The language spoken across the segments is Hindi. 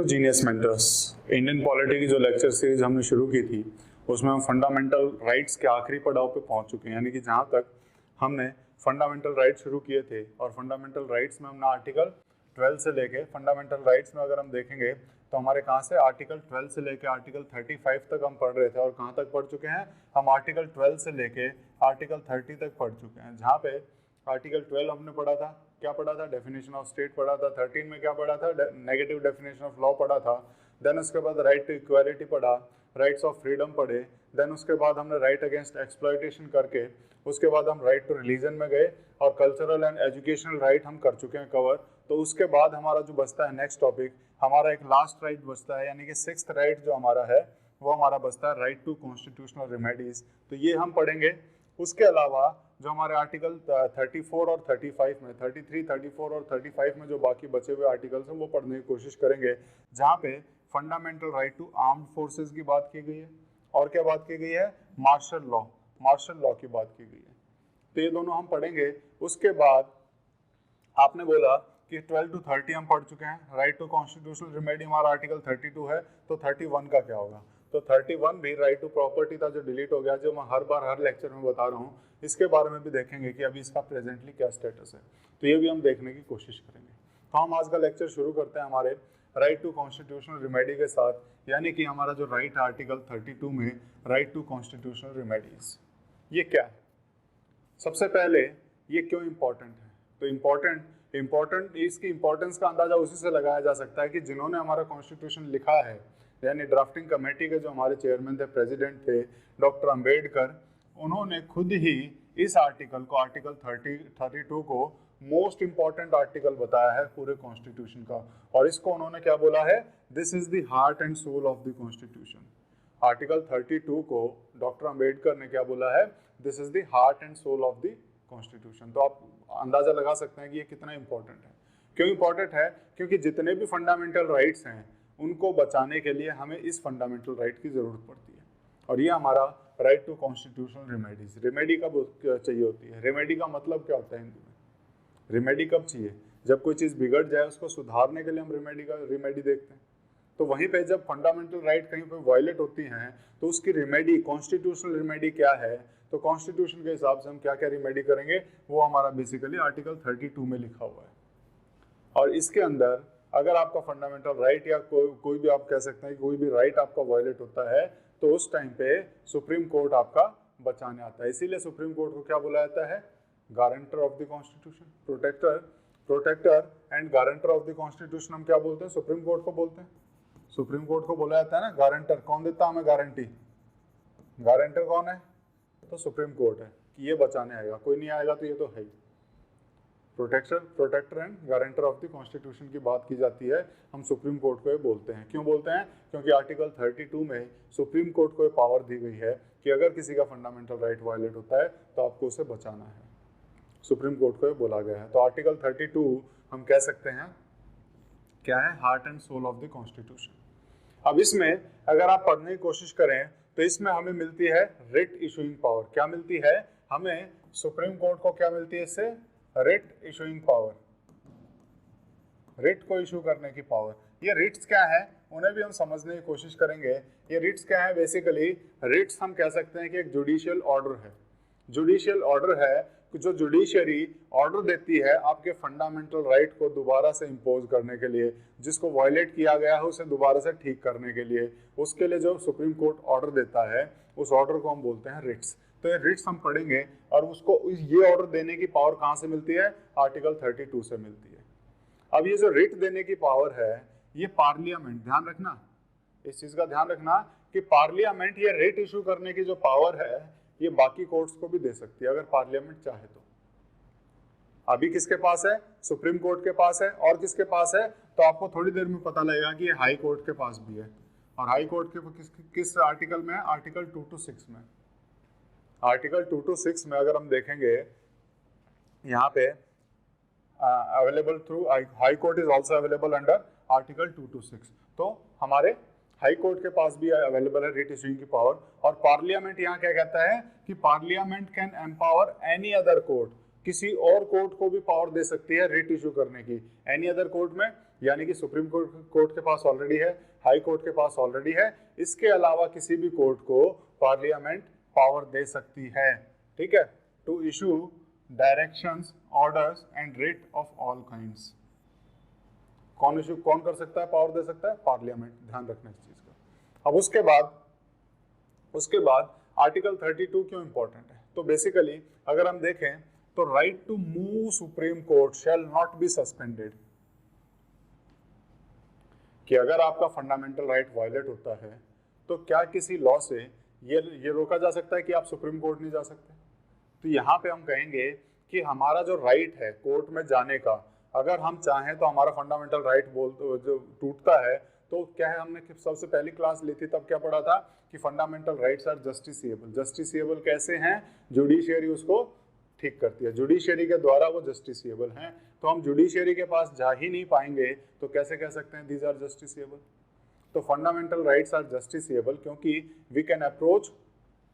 जीनियस मेंटर्स, इंडियन पॉलिटी की जो लेक्चर सीरीज हमने शुरू की थी उसमें हम फंडामेंटल राइट्स के आखिरी पड़ाव पे पहुंच चुके हैं। यानी कि जहां तक हमने फंडामेंटल राइट्स शुरू किए थे और फंडामेंटल राइट्स में हमने आर्टिकल 12 से लेके फंडामेंटल राइट्स में अगर हम देखेंगे तो हमारे कहाँ से आर्टिकल 12 से लेके आर्टिकल 35 तक हम पढ़ रहे थे और कहाँ तक पढ़ चुके हैं हम आर्टिकल 12 से लेके आर्टिकल 30 तक पढ़ चुके हैं। जहाँ पे आर्टिकल 12 हमने पढ़ा था, क्या पढ़ा था, डेफिनेशन ऑफ स्टेट पढ़ा था। 13 में क्या पढ़ा था, नेगेटिव डेफिनेशन ऑफ लॉ पढ़ा था। देन उसके बाद राइट टू इक्वालिटी पढ़ा, राइट्स ऑफ फ्रीडम पढ़े। देन उसके बाद हमने राइट अगेंस्ट एक्सप्लॉयटेशन करके उसके बाद हम राइट टू रिलीजन में गए और कल्चरल एंड एजुकेशनल राइट हम कर चुके हैं कवर। तो उसके बाद हमारा जो बचता है नेक्स्ट टॉपिक, हमारा एक लास्ट राइट बचता है, यानी कि 6th राइट जो हमारा है वो हमारा बचता है राइट टू कॉन्स्टिट्यूशनल रेमेडीज। तो ये हम पढ़ेंगे। उसके अलावा जो हमारे आर्टिकल 34 और 35 में 33, 34 और 35 में जो बाकी बचे हुए आर्टिकल्स हैं वो पढ़ने की कोशिश करेंगे, जहाँ पे fundamental right to armed forces की बात की गई है और क्या बात की गई है, मार्शल लॉ की बात की गई है। तो ये दोनों हम पढ़ेंगे। उसके बाद आपने बोला कि 12 to 30 हम पढ़ चुके हैं, राइट टू कॉन्स्टिट्यूशनल रेमेडी हमारा आर्टिकल 32 है, तो 31 का क्या होगा। तो 31 भी राइट टू प्रॉपर्टी था जो डिलीट हो गया, जो मैं हर बार हर लेक्चर में बता रहा हूँ। इसके बारे में भी देखेंगे कि अभी इसका प्रेजेंटली क्या स्टेटस है, तो ये भी हम देखने की कोशिश करेंगे। तो हम आज का लेक्चर शुरू करते हैं हमारे राइट टू कॉन्स्टिट्यूशनल रेमेडी के साथ, यानी कि हमारा जो राइट आर्टिकल 32 में राइट टू कॉन्स्टिट्यूशनल रेमेडीज, ये क्या है। सबसे पहले ये क्यों इम्पोर्टेंट है, तो इम्पोर्टेंट इसकी इम्पोर्टेंस का अंदाजा उसी से लगाया जा सकता है कि जिन्होंने हमारा कॉन्स्टिट्यूशन लिखा है, यानी ड्राफ्टिंग कमेटी के जो हमारे चेयरमैन थे, प्रेसिडेंट थे डॉक्टर अंबेडकर, उन्होंने खुद ही इस आर्टिकल को, आर्टिकल 32 को मोस्ट इंपॉर्टेंट आर्टिकल बताया है पूरे कॉन्स्टिट्यूशन का। और इसको उन्होंने क्या बोला है, this is the heart and soul of the constitution. Article 32 को डॉक्टर अंबेडकर ने क्या बोला है, this is the heart and soul of the constitution. तो आप अंदाजा लगा सकते हैं कि ये कितना इंपॉर्टेंट है। क्यों इंपॉर्टेंट है, क्योंकि जितने भी फंडामेंटल राइट्स हैं उनको बचाने के लिए हमें इस फंडामेंटल राइट की जरूरत पड़ती है। और ये हमारा right to constitutional remedies. Remedy कब चाहिए होती है, रेमेडी का मतलब क्या होता है हिंदी में, रेमेडी कब चाहिए, जब कोई चीज़ बिगड़ जाए उसको सुधारने के लिए हम रेमेडी देखते हैं। तो वहीं पे जब फंडामेंटल राइट कहीं पे वायलेट होती हैं तो उसकी रेमेडी, कॉन्स्टिट्यूशनल रेमेडी क्या है, तो कॉन्स्टिट्यूशन के हिसाब से हम क्या क्या रेमेडी करेंगे वो हमारा बेसिकली आर्टिकल 32 में लिखा हुआ है। और इसके अंदर अगर आपका फंडामेंटल राइट या कोई भी आप कह सकते हैं कोई भी राइट आपका वायलेट होता है तो उस टाइम पे सुप्रीम कोर्ट आपका बचाने आता है। इसीलिए सुप्रीम कोर्ट को क्या बोला जाता है, guarantor of the constitution, protector and guarantor of the constitution हम क्या बोलते हैं, सुप्रीम कोर्ट को बोलते हैं। सुप्रीम कोर्ट को बोला जाता है ना गारंटर। कौन देता है हमें गारंटी, गारंटर कौन है, तो सुप्रीम कोर्ट है कि ये बचाने आएगा, कोई नहीं आएगा तो ये तो है ही। Protector and guarantor of the constitution की बात की जाती है, हम सुप्रीम कोर्ट को ये बोलते हैं। क्यों बोलते हैं, क्योंकि आर्टिकल 32 में सुप्रीम कोर्ट को ये पावर दी गई है कि अगर किसी का फंडामेंटल राइट वायलेट होता है तो आपको उसे बचाना है। सुप्रीम कोर्ट को ये बोला गया है। तो आर्टिकल 32 हम कह सकते हैं क्या है, heart and soul of the constitution. अब इसमें अगर आप पढ़ने की कोशिश करें तो इसमें हमें मिलती है रिट इशूइंग पावर। क्या मिलती है हमें, सुप्रीम कोर्ट को क्या मिलती है इससे, रिट इशूइंग पावर, रिट को इशू करने की पावर। ये रिट्स क्या है उन्हें भी हम समझने की कोशिश करेंगे। ये रिट्स क्या है, बेसिकली रिट्स हम कह सकते हैं कि एक जुडिशियल ऑर्डर है। जुडिशियल ऑर्डर है जो जुडिशरी ऑर्डर देती है आपके फंडामेंटल राइट को दोबारा से इम्पोज करने के लिए, जिसको वायलेट किया गया है उसे दोबारा से ठीक करने के लिए। उसके लिए जो सुप्रीम कोर्ट ऑर्डर देता है उस ऑर्डर को हम बोलते हैं रिट्स। तो ये रिट्स हम पढ़ेंगे और उसको ये ऑर्डर देने की पावर कहाँ से मिलती है, आर्टिकल 32 से मिलती है। अब ये जो रिट देने की पावर है ये पार्लियामेंट, ध्यान रखना इस चीज का ध्यान रखना कि पार्लियामेंट ये रिट इशू करने की जो पावर है ये बाकी कोर्ट्स को भी दे सकती है अगर पार्लियामेंट चाहे तो। अभी किसके पास है, सुप्रीम कोर्ट के पास है। और किसके पास है, तो आपको थोड़ी देर में पता लगेगा कि ये हाई कोर्ट के पास भी है। और हाई कोर्ट के किस आर्टिकल में है, आर्टिकल 2 to 6 में। आर्टिकल 2 to 6 में अगर हम देखेंगे यहाँ पे available through high court is also available under article 2 to 6। तो हमारे हाई कोर्ट के पास भी अवेलेबल है रिट इशूइंग की पावर। और पार्लियामेंट यहाँ क्या कहता है कि parliament can empower any other court, किसी और कोर्ट को भी पावर दे सकती है रिट इशू करने की। एनी अदर कोर्ट में यानी कि सुप्रीम कोर्ट के पास ऑलरेडी है, हाई कोर्ट के पास ऑलरेडी है, इसके अलावा किसी भी कोर्ट को पार्लियामेंट पावर दे सकती है, ठीक है, to issue directions, orders and writ of all kinds. कौन कर सकता है, पावर दे सकता है, पार्लियामेंट, ध्यान रखना इस चीज का। अब उसके बाद आर्टिकल 32 क्यों इंपॉर्टेंट है, तो बेसिकली अगर हम देखें तो right to move Supreme Court shall not be suspended, कि अगर आपका फंडामेंटल राइट वायलेट होता है तो क्या किसी लॉ से ये रोका जा सकता है कि आप सुप्रीम कोर्ट नहीं जा सकते। तो यहाँ पे हम कहेंगे कि हमारा जो राइट है कोर्ट में जाने का, अगर हम चाहें तो हमारा फंडामेंटल राइट जो टूटता है तो क्या है, हमने सबसे पहली क्लास ली थी तब क्या पढ़ा था कि fundamental rights are justiciable. Justiciable कैसे हैं, जुडिशियरी उसको ठीक करती है, जुडिशियरी के द्वारा वो जस्टिसिएबल हैं। तो हम जुडिशियरी के पास जा ही नहीं पाएंगे तो कैसे कह सकते हैं दीज आर जस्टिसिएबल। तो फंडामेंटल राइट्स आर जस्टिसिएबल क्योंकि वी कैन अप्रोच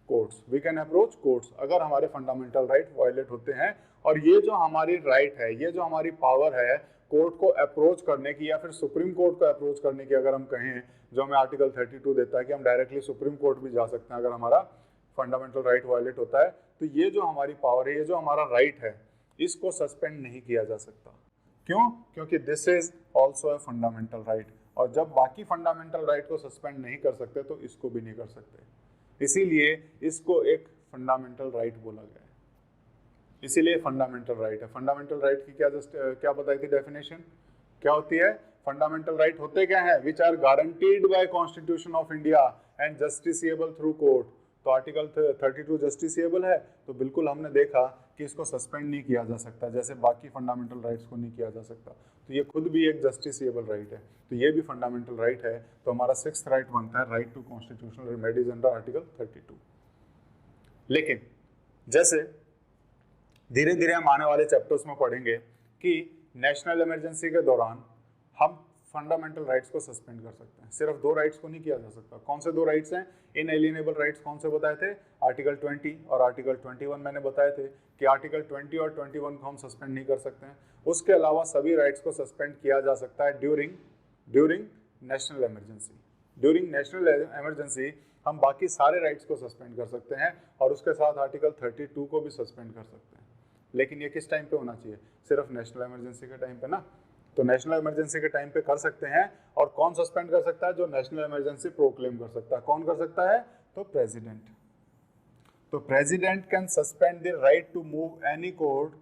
कोर्ट्स अगर हमारे फंडामेंटल राइट वायलेट होते हैं। और ये जो हमारी राइट है, ये जो हमारी पावर है कोर्ट को अप्रोच करने की या फिर सुप्रीम कोर्ट को अप्रोच करने की, अगर हम कहें, जो हमें आर्टिकल 32 देता है कि हम डायरेक्टली सुप्रीम कोर्ट भी जा सकते हैं अगर हमारा फंडामेंटल राइट वायलेट होता है, तो ये जो हमारी पावर है, ये जो हमारा राइट है, इसको सस्पेंड नहीं किया जा सकता। क्यों? क्योंकि this is also a fundamental right, और जब बाकी फंडामेंटल राइट को सस्पेंड नहीं कर सकते तो इसको भी नहीं कर सकते, इसीलिए इसको एक फंडामेंटल राइट बोला गया है, इसीलिए फंडामेंटल राइट है। फंडामेंटल राइट की क्या बताई थी डेफिनेशन, क्या होती है? फंडामेंटल राइट होते क्या है? Which are guaranteed by constitution of India and justiciable through court. तो आर्टिकल 32 जस्टिसिएबल है, तो बिल्कुल हमने देखा कि इसको सस्पेंड नहीं किया जा सकता, जैसे बाकी फंडामेंटल राइट्स को नहीं किया जा सकता। तो ये खुद भी एक जस्टिसिएबल राइट है, तो ये भी फंडामेंटल राइट है। तो हमारा 6th राइट बनता है right to constitutional remedies under article 32। लेकिन जैसे धीरे धीरे हम आने वाले चैप्टर्स में पढ़ेंगे कि नेशनल इमरजेंसी के दौरान हम फंडामेंटल राइट्स को सस्पेंड कर सकते हैं, सिर्फ 2 राइट्स को नहीं किया जा सकता। कौन से 2 राइट्स हैं? इनएलिएनेबल राइट्स कौन से बताए थे? आर्टिकल 20 और आर्टिकल 21 मैंने बताए थे कि आर्टिकल 20 और 21 को हम सस्पेंड नहीं कर सकते हैं। उसके अलावा सभी राइट्स को सस्पेंड किया जा सकता है during national emergency. During national emergency हम बाकी सारे राइट्स को सस्पेंड कर सकते हैं और उसके साथ आर्टिकल 32 को भी सस्पेंड कर सकते हैं। लेकिन ये किस टाइम पे होना चाहिए? सिर्फ नेशनल इमरजेंसी के टाइम पे ना। तो नेशनल इमरजेंसी के टाइम पे कर सकते हैं। और कौन सस्पेंड कर सकता है? जो नेशनल इमरजेंसी प्रोक्लेम कर सकता है। कौन कर सकता है? तो प्रेसिडेंट। तो president can suspend the right to move any court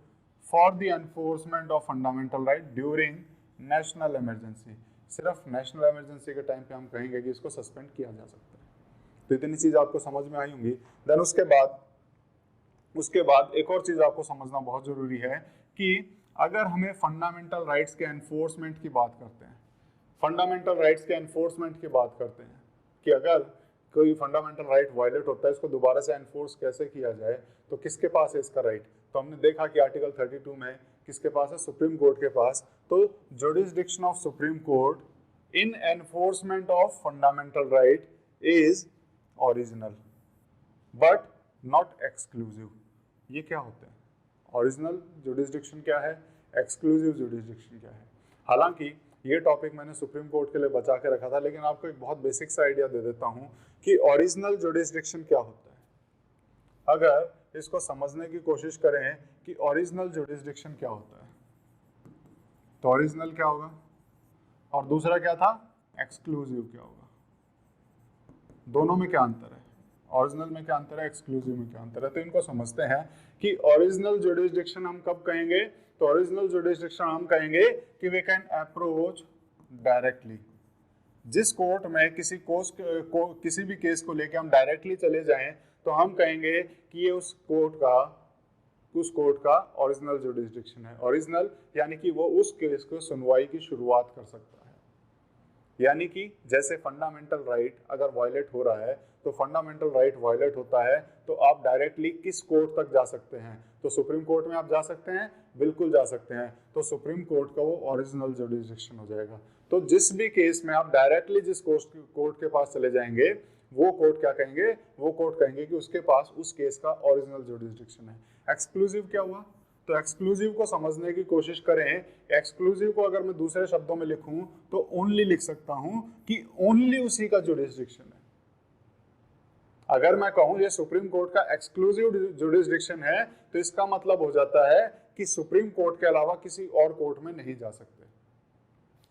for the enforcement of fundamental right during national emergency. सिर्फ नेशनल इमरजेंसी के टाइम पे हम कहेंगे कि इसको सस्पेंड किया जा सकता है। तो इतनी चीज आपको समझ में आई होंगी। देन उसके बाद एक और चीज आपको समझना बहुत जरूरी है कि अगर हमें फंडामेंटल राइट्स के एनफोर्समेंट की बात करते हैं, फंडामेंटल राइट्स के एनफोर्समेंट की बात करते हैं कि अगर कोई फंडामेंटल राइट वायलेट होता है, इसको दोबारा से एनफोर्स कैसे किया जाए, तो किसके पास है इसका राइट? तो हमने देखा कि आर्टिकल 32 में किसके पास है? सुप्रीम कोर्ट के पास। तो jurisdiction of supreme court in enforcement of fundamental right is original but not exclusive. ये क्या होता है? ओरिजिनल जुरिसडिक्शन क्या है, एक्सक्लूसिव जुरिसडिक्शन क्या है? हालांकि ये टॉपिक मैंने सुप्रीम कोर्ट के लिए बचा के रखा था, लेकिन आपको एक बहुत बेसिक सा आइडिया दे देता हूं कि ओरिजिनल जुरिसडिक्शन क्या होता है। अगर इसको समझने की कोशिश करें कि ओरिजिनल जुरिसडिक्शन क्या होता है, तो ओरिजिनल क्या होगा और दूसरा क्या था? एक्सक्लूसिव क्या होगा? दोनों में क्या अंतर है? ओरिजिनल में क्या अंतर है, एक्सक्लूसिव में क्या अंतर है? तो इनको समझते हैं कि ओरिजिनल जुरिसडिक्शन हम कब कहेंगे? तो ओरिजिनल जुरिसडिक्शन हम कहेंगे कि वी कैन अप्रोच डायरेक्टली। जिस कोर्ट में किसी भी केस को लेके हम डायरेक्टली चले जाएं तो हम कहेंगे कि ये उस कोर्ट का ओरिजिनल जुरिसडिक्शन है। ओरिजिनल यानी कि वो उस केस को सुनवाई की शुरुआत कर सकता है। यानी कि जैसे फंडामेंटल राइट अगर वायलेट हो रहा है, तो फंडामेंटल राइट वायलेट होता है तो आप डायरेक्टली किस कोर्ट तक जा सकते हैं? तो सुप्रीम कोर्ट में आप जा सकते हैं, बिल्कुल जा सकते हैं। तो सुप्रीम कोर्ट का वो ओरिजिनल जुरिसडिक्शन हो जाएगा। तो जिस भी केस में आप डायरेक्टली जिस कोर्ट के पास चले जाएंगे, वो कोर्ट क्या कहेंगे? वो कोर्ट कहेंगे कि उसके पास उस केस का ओरिजिनल जुरिसडिक्शन है। एक्सक्लूसिव क्या हुआ? तो एक्सक्लूसिव को समझने की कोशिश करें। एक्सक्लूसिव को अगर मैं दूसरे शब्दों में लिखूं तो ओनली लिख सकता हूं कि ओनली उसी का जुरिस्डिक्शन है। अगर मैं कहूं ये सुप्रीम कोर्ट का एक्सक्लूसिव जुरिस्डिक्शन है तो इसका मतलब हो जाता है कि सुप्रीम कोर्ट के अलावा किसी और कोर्ट में नहीं जा सकते।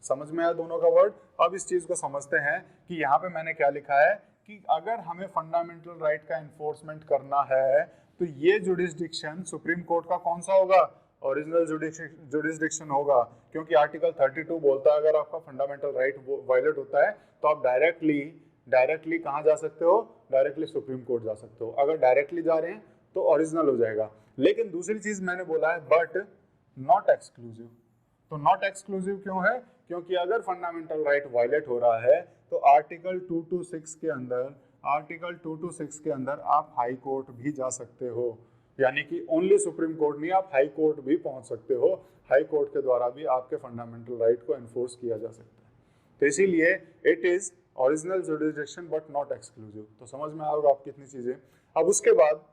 समझ में आया दोनों का वर्ड। अब इस चीज को समझते हैं कि यहाँ पे मैंने क्या लिखा है कि अगर हमें फंडामेंटल राइट का एनफोर्समेंट करना है तो ये जुरिस्डिक्शन सुप्रीम कोर्ट का कौन सा होगा, ओरिजिनल जुरिस्डिक्शन होगा, क्योंकि आर्टिकल 32 बोलता है अगर आपका फंडामेंटल राइट वायलेट होता है तो आप डायरेक्टली कहाँ जा सकते हो, डायरेक्टली सुप्रीम कोर्ट जा सकते हो। अगर डायरेक्टली जा रहे हैं तो ओरिजिनल हो जाएगा। लेकिन दूसरी चीज मैंने बोला है बट नॉट एक्सक्लूसिव। तो नॉट एक्सक्लूसिव क्यों है, क्योंकि अगर फंडामेंटल राइट वायलेट हो रहा है तो आर्टिकल 226 के अंदर आप हाई कोर्ट भी जा सकते हो, यानी कि ओनली सुप्रीम कोर्ट नहीं, आप हाई कोर्ट भी पहुंच सकते हो। हाई कोर्ट के द्वारा भी आपके फंडामेंटल राइट को एनफोर्स किया जा सकता है। तो इसीलिए it is original jurisdiction but not exclusive. तो समझ में आएगा आप कितनी चीजें। अब उसके बाद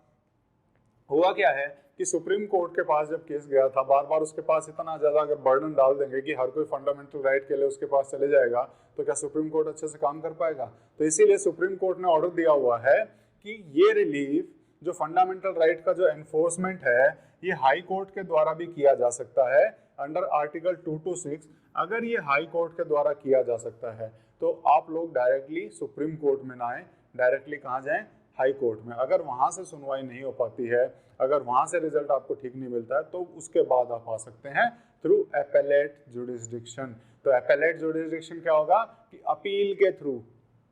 हुआ क्या है कि सुप्रीम कोर्ट के पास जब केस गया था, बार बार उसके पास इतना ज्यादा अगर बर्डन डाल देंगे कि हर कोई फंडामेंटल राइट के लिए उसके पास चले जाएगा तो क्या सुप्रीम कोर्ट अच्छे से काम कर पाएगा। तो इसीलिए सुप्रीम कोर्ट ने ऑर्डर दिया हुआ है कि ये रिलीफ जो फंडामेंटल राइट का जो एनफोर्समेंट है ये हाई कोर्ट के द्वारा भी किया जा सकता है अंडर आर्टिकल 226। अगर ये हाई कोर्ट के द्वारा किया जा सकता है तो आप लोग डायरेक्टली सुप्रीम कोर्ट में ना आए, डायरेक्टली कहाँ जाएं, हाई कोर्ट में। अगर वहां से सुनवाई नहीं हो पाती है, अगर वहां से रिजल्ट आपको ठीक नहीं मिलता है तो उसके बाद आप आ सकते हैं थ्रू एपेलेट जुरिस्डिक्शन। तो एपेलेट जुरिस्डिक्शन क्या होगा कि अपील के थ्रू,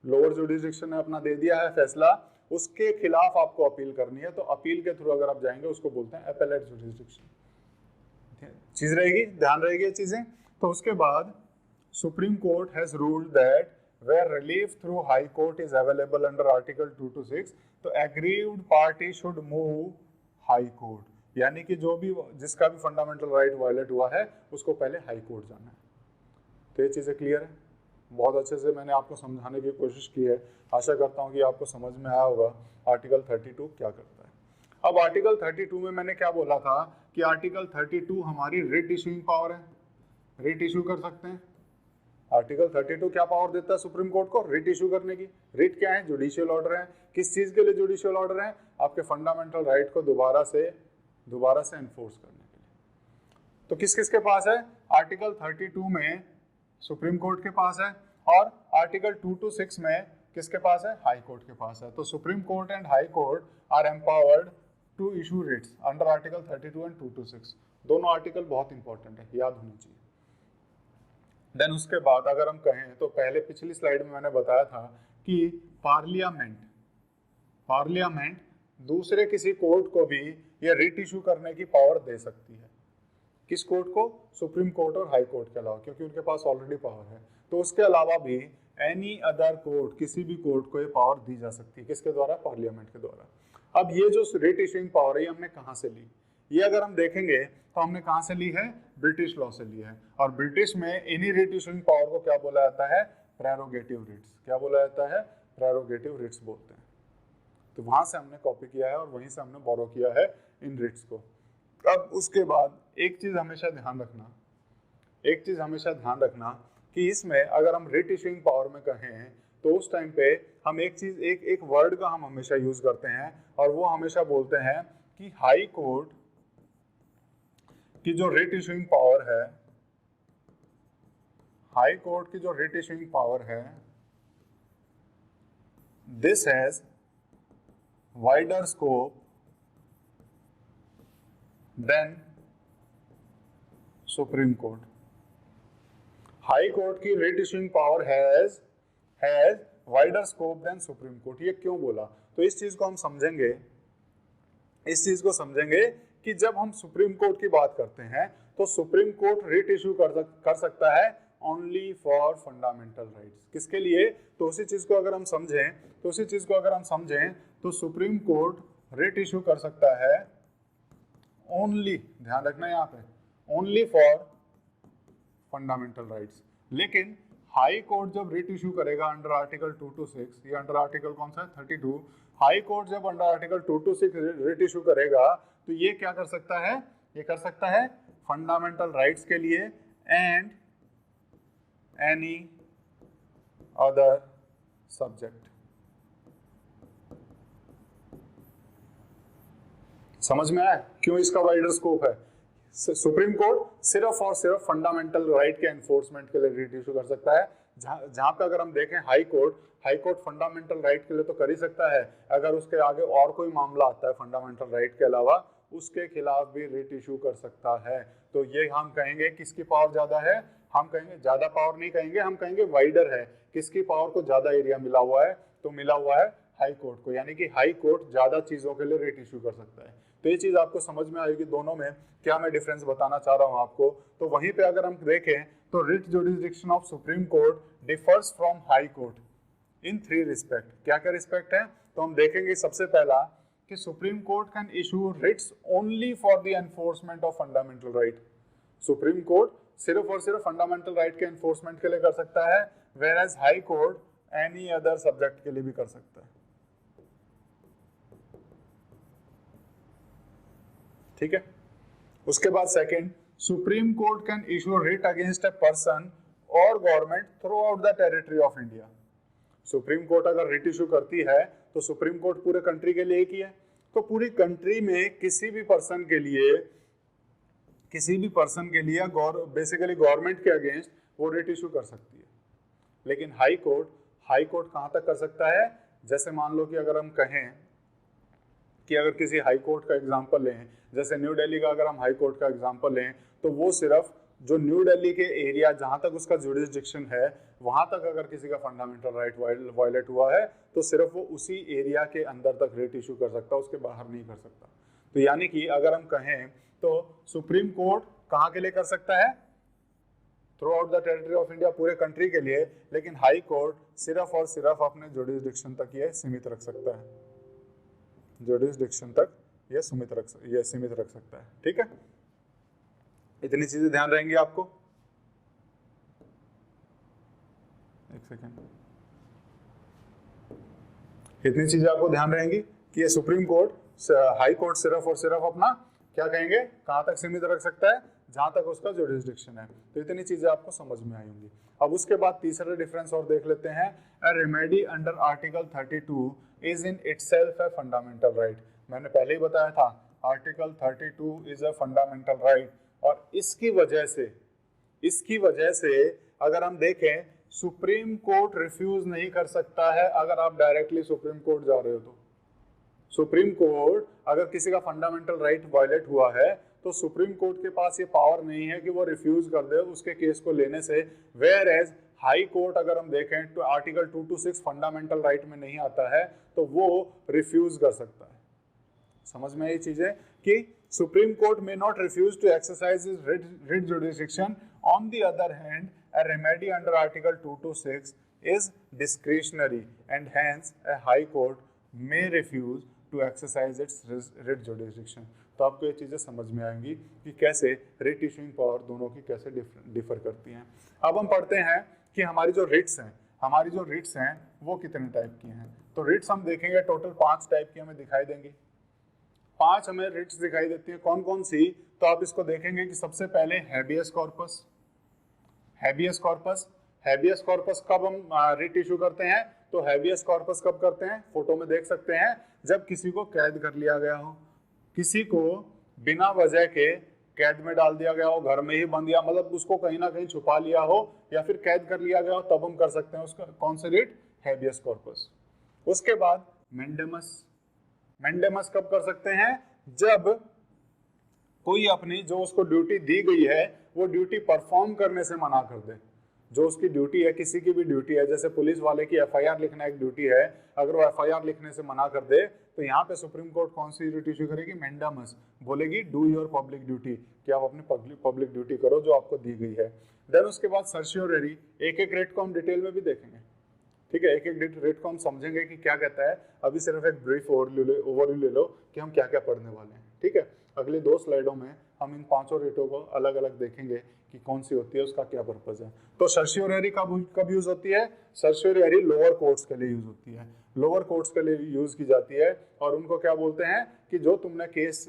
लोअर जुरिस्डिक्शन ने अपना दे दिया है फैसला, उसके खिलाफ आपको अपील करनी है, तो अपील के थ्रू अगर आप जाएंगे उसको बोलते हैं एपेलेट जुरिस्डिक्शन। चीज रहेगी, ध्यान रहेगी ये चीजें। तो उसके बाद supreme court has ruled that where relief through high court is available under article 226 तो aggrieved party should move high court, यानी कि जो भी जिसका भी फंडामेंटल राइट वायलेट हुआ है उसको पहले हाई कोर्ट जाना है। तो ये चीजें क्लियर है, बहुत अच्छे से मैंने आपको समझाने की कोशिश की है। आशा करता हूँ कि आपको समझ में आया होगा आर्टिकल 32 क्या करता है। अब आर्टिकल 32 में मैंने क्या बोला था कि आर्टिकल 32 हमारी रिट इशूइंग पावर है, रिट इशू कर सकते हैं। आर्टिकल 32 क्या पावर देता है सुप्रीम कोर्ट को, रिट इशू करने की। रिट क्या है, जुडिशियल ऑर्डर है। किस चीज के लिए जुडिशियल ऑर्डर है, आपके फंडामेंटल राइट को दोबारा से एनफोर्स करने के लिए। तो किस किस के पास है, आर्टिकल 32 में सुप्रीम कोर्ट के पास है और आर्टिकल 226 में किसके पास है, हाई कोर्ट के पास है। तो Supreme court and high Court are empowered to issue writs under article 32 and 226। दोनों आर्टिकल बहुत इंपॉर्टेंट है, याद होनी चाहिए। देन उसके बाद अगर हम कहें तो पहले पिछली स्लाइड में मैंने बताया था कि पार्लियामेंट दूसरे किसी कोर्ट को भी ये रिट इशू करने की पावर दे सकती है। किस कोर्ट को, सुप्रीम कोर्ट और हाई कोर्ट के अलावा, क्योंकि उनके पास ऑलरेडी पावर है। तो उसके अलावा भी एनी अदर कोर्ट, किसी भी कोर्ट को ये पावर दी जा सकती है। किसके द्वारा, पार्लियामेंट के द्वारा। अब ये जो रिट इशूइंग पावर है ये हमने कहाँ से ली, ये अगर हम देखेंगे तो हमने कहाँ से ली है, ब्रिटिश लॉ से ली है। और ब्रिटिश में इन्हीं रिट इशूइंग पावर को क्या बोला जाता है, प्रेरोगेटिव रिट्स। क्या बोला जाता है, प्रेरोगेटिव रिट्स बोलते हैं। तो वहां से हमने कॉपी किया है और वहीं से हमने बोरो किया है इन रिट्स को। अब उसके बाद एक चीज हमेशा ध्यान रखना कि इसमें अगर हम रिट इशूइंग पावर में कहें तो उस टाइम पे हम एक वर्ड का हम हमेशा यूज करते हैं और वो हमेशा बोलते हैं कि हाई कोर्ट की जो रिट इशूइंग पावर है, हाई कोर्ट की जो रिट इशूइंग पावर है, this has wider scope than supreme court. High court की writ issuing power has wider scope than supreme court. ये क्यों बोला, तो इस चीज को समझेंगे कि जब हम सुप्रीम कोर्ट की बात करते हैं तो सुप्रीम कोर्ट रिट इशू कर सकता है ओनली फॉर फंडामेंटल राइट्स। किसके लिए, तो उसी चीज को अगर हम समझें तो सुप्रीम कोर्ट रिट इशू कर सकता है ओनली, ध्यान रखना यहाँ पे, ओनली फॉर फंडामेंटल राइट्स। लेकिन हाई कोर्ट जब रिट इशू करेगा अंडर आर्टिकल 226, ये अंडर आर्टिकल कौन सा है, 32, हाई कोर्ट जब अंडर आर्टिकल 226 रिट इशू करेगा तो ये क्या कर सकता है, ये कर सकता है फंडामेंटल राइट्स के लिए एंड एनी अदर सब्जेक्ट। समझ में आया क्यों इसका वाइडर स्कोप है? सुप्रीम कोर्ट सिर्फ और सिर्फ फंडामेंटल राइट के एनफोर्समेंट के लिए रिट इशू कर सकता है। जहां पे अगर हम देखें हाई कोर्ट फंडामेंटल राइट के लिए तो कर ही सकता है, अगर उसके आगे और कोई मामला आता है फंडामेंटल राइट के अलावा उसके खिलाफ भी रिट इशू कर सकता है। तो ये हम कहेंगे किसकी पावर ज्यादा है? हम कहेंगे ज्यादा पावर नहीं कहेंगे, हम कहेंगे वाइडर है। किसकी पावर को ज्यादा एरिया मिला हुआ है? तो मिला हुआ है हाई कोर्ट को, यानी कि हाई कोर्ट ज्यादा चीजों के लिए रिट इशू कर सकता है। तो ये चीज आपको समझ में आएगी दोनों में क्या मैं डिफरेंस बताना चाह रहा हूं आपको। तो वहीं पे अगर हम देखें तो writ jurisdiction of supreme court differs from high court in 3 respect. क्या क्या रिस्पेक्ट है? तो हम देखेंगे सबसे पहला कि supreme Court can issue Ritz only for the enforcement of fundamental right. Supreme court सिर्फ और सिर्फ फंडामेंटल राइट के एनफोर्समेंट के लिए कर सकता है, whereas high court any other subject के लिए भी कर सकता है। ठीक है। उसके बाद second, Supreme Court can issue writ against a person और government throughout the territory of India. Supreme Court अगर रिट इशू करती है तो सुप्रीम कोर्ट पूरे कंट्री के लिए की है, तो पूरी कंट्री में किसी भी पर्सन के लिए बेसिकली गवर्नमेंट के अगेंस्ट वो रिट इशू कर सकती है। लेकिन हाई कोर्ट कहां तक कर सकता है? जैसे मान लो कि अगर हम कहें कि अगर किसी हाई कोर्ट का एग्जांपल लें, जैसे न्यू दिल्ली का अगर हम हाई कोर्ट का एग्जांपल लें, तो वो सिर्फ जो न्यू दिल्ली के एरिया जहां तक उसका जुरिसडिक्शन है वहां तक अगर किसी का फंडामेंटल राइट वायलेट हुआ है तो सिर्फ वो उसी एरिया के अंदर तक रिट इशू कर सकता है, उसके बाहर नहीं कर सकता। तो यानी कि अगर हम कहें तो सुप्रीम कोर्ट कहां के लिए कर सकता है? Through out the territory of India, पूरे कंट्री के लिए। लेकिन हाई कोर्ट सिर्फ और सिर्फ अपने जुरिसडिक्शन तक ये सीमित रख सकता है, जुरिसडिक्शन तक ये सीमित रख सकता है। ठीक है, इतनी चीजें ध्यान रहेंगी आपको। एक सेकेंड, इतनी चीजें आपको ध्यान रहेंगी कि ये सुप्रीम कोर्ट, हाई कोर्ट सिर्फ और सिर्फ अपना क्या कहेंगे कहां तक सीमित रख सकता है? जहां तक उसका जुरिसडिक्शन है। तो इतनी चीजें आपको समझ में आई होंगी। अब उसके बाद तीसरा डिफरेंस और देख लेते हैं। A remedy under article 32 is in itself a fundamental right. मैंने पहले ही बताया था article 32 is a fundamental right, और इसकी वजह से अगर हम देखें सुप्रीम कोर्ट रिफ्यूज नहीं कर सकता है अगर आप डायरेक्टली सुप्रीम कोर्ट जा रहे हो। तो सुप्रीम कोर्ट अगर किसी का फंडामेंटल राइट वायलेट हुआ है तो सुप्रीम कोर्ट के पास ये पावर नहीं है कि वो रिफ्यूज कर दे उसके केस को लेने से। वेयर एज हाई कोर्ट अगर हम देखें तो आर्टिकल 226 फंडामेंटल राइट में नहीं आता है तो वो रिफ्यूज कर सकता है। समझ में ये चीजें कि supreme court may not refuse to exercise writ jurisdiction. On the other hand, a remedy under article 226 is discretionary and hence a high court may refuse to exercise its writ jurisdiction। तो आपको ये चीजें समझ में आएंगी कि कैसे रिट इशूइंग पावर दोनों की कैसे डिफर करती हैं। अब हम पढ़ते हैं कि हमारी जो रिट्स हैं वो कितने टाइप की हैं। तो रिट्स हम देखेंगे टोटल 5 टाइप की हमें दिखाई देंगी। 5 हमें रिट्स दिखाई देती है। कौन कौन सी? तो आप इसको देखेंगे कि सबसे पहले हैबियस कॉर्पस। हैबियस कॉर्पस कब हम रिट इशू करते हैं? तो हैबियस कॉर्पस कब करते हैं? फोटो में देख सकते हैं, जब किसी को कैद कर लिया गया हो, किसी को बिना वजह के कैद में डाल दिया गया हो, घर में ही बंद दिया, मतलब उसको कहीं ना कहीं छुपा लिया हो या फिर कैद कर लिया गया हो, तब हम कर सकते हैं उसका कौन सा रिट? Habeas corpus. उसके बाद मैंडेमस कब कर सकते हैं? जब कोई अपनी जो उसको ड्यूटी दी गई है वो ड्यूटी परफॉर्म करने से मना कर दे। जो उसकी ड्यूटी है, किसी की भी ड्यूटी है, जैसे पुलिस वाले की एफआईआर लिखना एक ड्यूटी है, अगर वो एफआईआर लिखने से मना कर दे तो यहाँ पे सुप्रीम कोर्ट कौन सी रिट इशू करेगी? मैंडेमस। बोलेगी डू योर पब्लिक ड्यूटी, कि आप अपनी पब्लिक ड्यूटी करो जो आपको दी गई है। देन उसके बाद सर्शियोररी। एक एक रेट को हम डिटेल में भी देखेंगे। ठीक है, एक एक रेट को हम समझेंगे कि क्या कहता है। अभी सिर्फ एक ब्रीफ ओवरव्यू ले लो कि हम क्या क्या पढ़ने वाले हैं। ठीक है, अगले 2 स्लाइडों में हम इन 5 रेटों को अलग अलग देखेंगे कि कौन सी होती है, उसका क्या पर्पज है। तो सर्शियोररी कब यूज होती है? सर्शियोररी लोअर कोर्ट्स के लिए यूज होती है, लोअर कोर्ट्स के लिए यूज की जाती है। और उनको क्या बोलते हैं कि जो तुमने केस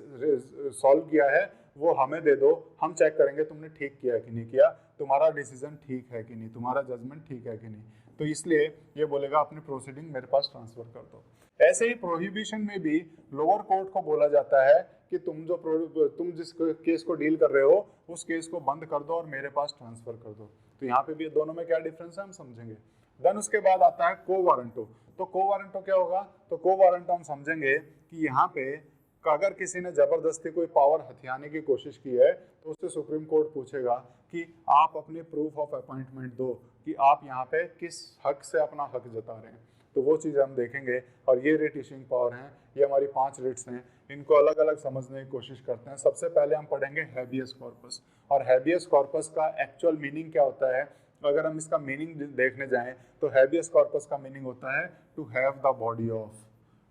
सॉल्व किया है वो हमें दे दो, हम चेक करेंगे तुमने ठीक किया कि नहीं किया, तुम्हारा डिसीजन ठीक है कि नहीं, तुम्हारा जजमेंट ठीक है कि नहीं। तो इसलिए ये बोलेगा अपनी प्रोसीडिंग मेरे पास ट्रांसफर कर दो। ऐसे ही प्रोहिबिशन में भी लोअर कोर्ट को बोला जाता है कि तुम जिस केस को डील कर रहे हो उस केस को बंद कर दो और मेरे पास ट्रांसफर कर दो। तो यहाँ पे भी दोनों में क्या डिफरेंस है हम समझेंगे। देन उसके बाद आता है को वारंटो। तो को वारंटो क्या होगा, तो को वारंटो हम समझेंगे कि यहाँ पे अगर किसी ने जबरदस्ती कोई पावर हथियाने की कोशिश की है तो उससे सुप्रीम कोर्ट पूछेगा कि आप अपने प्रूफ ऑफ अपॉइंटमेंट दो कि आप यहाँ पे किस हक से अपना हक जता रहे हैं। तो वो चीज़ हम देखेंगे। और ये रिट इशूइंग पावर हैं, ये हमारी 5 रिट्स हैं, इनको अलग अलग समझने की कोशिश करते हैं। सबसे पहले हम पढ़ेंगे हैबियस कॉर्पस। और हैबियस कॉर्पस का एक्चुअल मीनिंग क्या होता है, अगर हम इसका मीनिंग देखने जाएं तो हैबियस कॉर्पस का मीनिंग होता है to have the body of,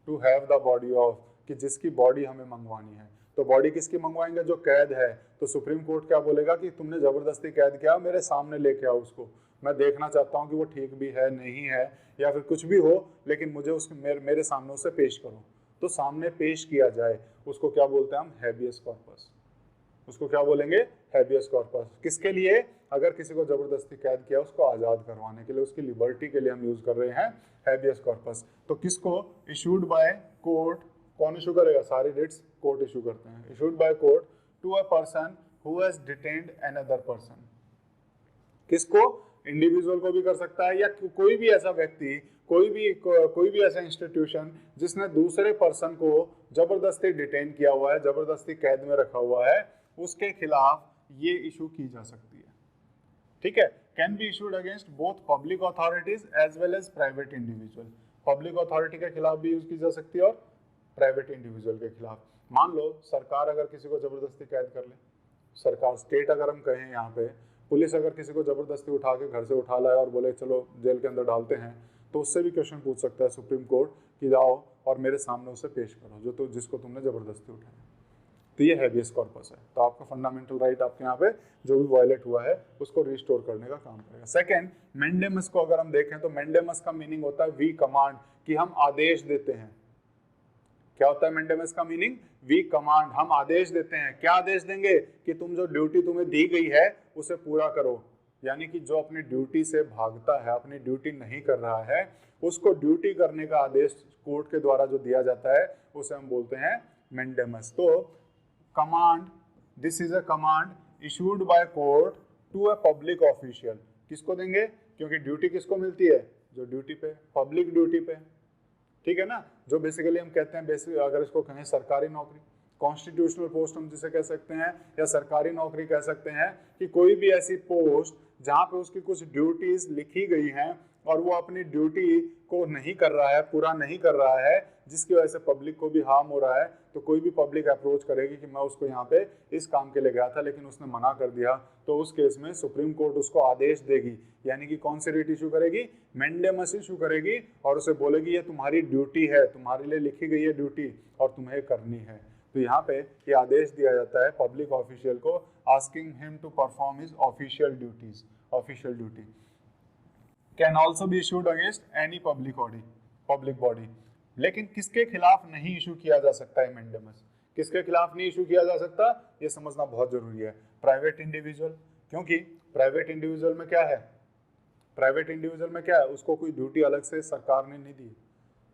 to have the body of, कि जिसकी बॉडी हमें मंगवानी है। तो बॉडी किसकी मंगवाएंगे, जो कैद है। तो सुप्रीम कोर्ट क्या बोलेगा कि तुमने जबरदस्ती कैद किया, मेरे सामने लेके आओ उसको, मैं देखना चाहता हूँ कि वो ठीक भी है नहीं है या फिर कुछ भी हो, लेकिन मुझे उसके मेरे सामने उसे पेश करो। तो सामने पेश किया जाए उसको क्या बोलते हैं हम, हैबियस कॉर्पस। उसको क्या बोलेंगे, हैबियस कॉर्पस। किसके लिए, अगर किसी को जबरदस्ती कैद किया उसको आज़ाद करवाने के लिए, उसकी लिबर्टी के लिए हम यूज कर रहे हैं हैबियस कॉर्पस। तो किसको, इशूड बाय कोर्ट, कौन इशू करेगा, सारी रिट्स कोर्ट इशू करते हैं। Issued by court to a person who has detained another person. किसको, इंडिविजुअल को भी कर सकता है या कोई भी ऐसा व्यक्ति, कोई भी ऐसा इंस्टीट्यूशन जिसने दूसरे पर्सन को जबरदस्ती डिटेन किया हुआ है, जबरदस्ती कैद में रखा हुआ है, उसके खिलाफ ये इशू की जा सकती है। ठीक है, can be issued against both public authorities as well as private individual. Public authority के खिलाफ भी यूज की जा सकती है और प्राइवेट इंडिविजुअल के खिलाफ। मान लो सरकार अगर किसी को जबरदस्ती कैद कर ले, सरकार, स्टेट अगर हम कहें, यहाँ पे पुलिस अगर किसी को जबरदस्ती उठा के घर से उठा लाए और बोले चलो जेल के अंदर डालते हैं, तो उससे भी क्वेश्चन पूछ सकता है सुप्रीम कोर्ट कि जाओ और मेरे सामने उसे पेश करो जो तो जिसको तुमने जबरदस्ती उठाया। तो ये हैबियस कॉर्पस है। तो आपका फंडामेंटल राइट आपके यहाँ पे जो भी वायलेट हुआ है उसको रिस्टोर करने का काम करेगा। सेकंड, मैंडेमस को अगर हम देखें तो मैंडेमस का मीनिंग होता है वी कमांड, कि हम आदेश देते हैं। क्या होता है मैंडेमस का मीनिंग, वी कमांड, हम आदेश देते हैं। क्या आदेश देंगे, कि तुम जो ड्यूटी तुम्हें दी गई है उसे पूरा करो। यानी कि जो अपनी ड्यूटी से भागता है, अपनी ड्यूटी नहीं कर रहा है, उसको ड्यूटी करने का आदेश कोर्ट के द्वारा जो दिया जाता है उसे हम बोलते हैं मैंडेमस। तो command, this is a command issued by court to a public official. किसको देंगे, क्योंकि ड्यूटी किसको मिलती है, जो ड्यूटी पे, पब्लिक ड्यूटी पे, ठीक है ना, जो बेसिकली हम कहते हैं बेसिक, अगर इसको कहें सरकारी नौकरी, कॉन्स्टिट्यूशनल पोस्ट हम जिसे कह सकते हैं, या सरकारी नौकरी कह सकते हैं, कि कोई भी ऐसी पोस्ट जहाँ पे उसकी कुछ ड्यूटीज लिखी गई हैं और वो अपनी ड्यूटी को नहीं कर रहा है, पूरा नहीं कर रहा है, जिसकी वजह से पब्लिक को भी हार्म हो रहा है, तो कोई भी पब्लिक अप्रोच करेगी कि मैं उसको यहाँ पे इस काम के लिए गया था लेकिन उसने मना कर दिया, तो उस केस में सुप्रीम कोर्ट उसको आदेश देगी, यानी कि कौन सी रिट इशू करेगी, मैंडेमस इशू करेगी, और उसे बोलेगी ये तुम्हारी ड्यूटी है, तुम्हारे लिए लिखी गई है ड्यूटी और तुम्हें करनी है। तो यहाँ पे ये आदेश दिया जाता है पब्लिक ऑफिशियल को, asking him to perform his official duties. Official duty can also be issued against any public body. लेकिन किसके खिलाफ नहीं इशू किया जा सकता है मैंडेमस, किसके खिलाफ नहीं इशू किया जा सकता, ये समझना बहुत जरूरी है। प्राइवेट इंडिविजुअल, क्योंकि प्राइवेट इंडिविजुअल में क्या है, प्राइवेट इंडिविजुअल में क्या है, उसको कोई ड्यूटी अलग से सरकार ने नहीं दी,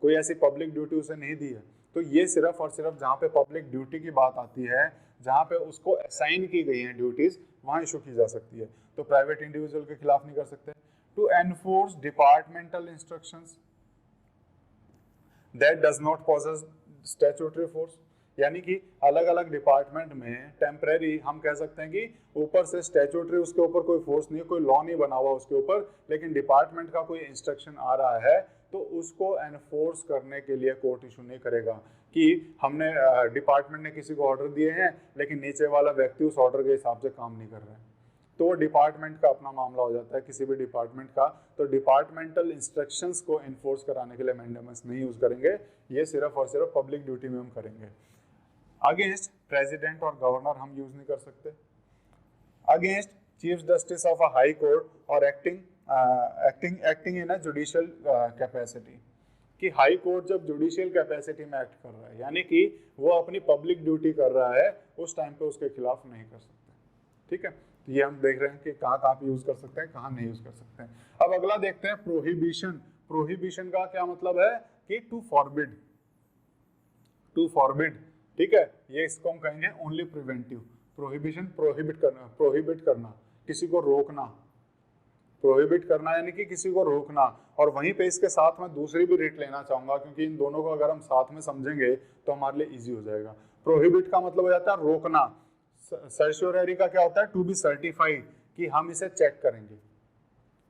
कोई ऐसी पब्लिक ड्यूटी उसे नहीं दी है। तो ये सिर्फ और सिर्फ जहाँ पे पब्लिक ड्यूटी की बात आती है, जहाँ पे उसको असाइन की गई हैं ड्यूटीज, वहाँ इशू की जा सकती है। तो प्राइवेट इंडिविजुअल के खिलाफ नहीं कर सकते। To enforce departmental instructions that does not possess statutory force, यानी कि अलग अलग डिपार्टमेंट में टेम्परेरी हम कह सकते हैं कि ऊपर से स्टैट्यूटरी उसके ऊपर कोई फोर्स नहीं है, कोई लॉ नहीं बना हुआ उसके ऊपर, लेकिन डिपार्टमेंट का कोई इंस्ट्रक्शन आ रहा है तो उसको एनफोर्स करने के लिए कोर्ट इशू नहीं करेगा कि हमने डिपार्टमेंट ने किसी को ऑर्डर दिए हैं लेकिन नीचे वाला व्यक्ति उस ऑर्डर के हिसाब से काम नहीं कर रहा है, तो वो डिपार्टमेंट का अपना मामला हो जाता है, किसी भी डिपार्टमेंट का। तो डिपार्टमेंटल इंस्ट्रक्शंस को इन्फोर्स कराने के लिए मैंडेमस नहीं यूज करेंगे, ये सिर्फ और सिर्फ पब्लिक ड्यूटी में हम करेंगे। अगेंस्ट प्रेसिडेंट और गवर्नर हम यूज नहीं कर सकते। Against chief justice of a high court और acting in a judicial capacity, कि हाई कोर्ट जब जुडिशियल कैपेसिटी में एक्ट कर रहा है, यानी कि वो अपनी पब्लिक ड्यूटी कर रहा है, उस टाइम पे उसके खिलाफ नहीं कर सकते। ठीक है, तो ये हम देख रहे हैं कि कहाँ कहाँ पे यूज कर सकते हैं, कहाँ नहीं यूज कर सकते हैं। अब अगला देखते हैं प्रोहिबिशन। प्रोहिबिशन का क्या मतलब है कि टू फॉरबिड, टू फॉरबिड। ठीक है, ये इसको हम कहेंगे ओनली प्रिवेंटिव। प्रोहिबिशन प्रोहिबिट करना, प्रोहिबिट करना, किसी को रोकना, प्रोहिबिट करना यानी कि किसी को रोकना। और वहीं पे इसके साथ मैं दूसरी भी रेट लेना चाहूंगा, क्योंकि इन दोनों को अगर हम साथ में समझेंगे तो हमारे लिए इजी हो जाएगा। प्रोहिबिट का मतलब हो जाता है रोकना, सर्शियोररी का क्या होता है, टू बी सर्टिफाइड, कि हम इसे चेक करेंगे।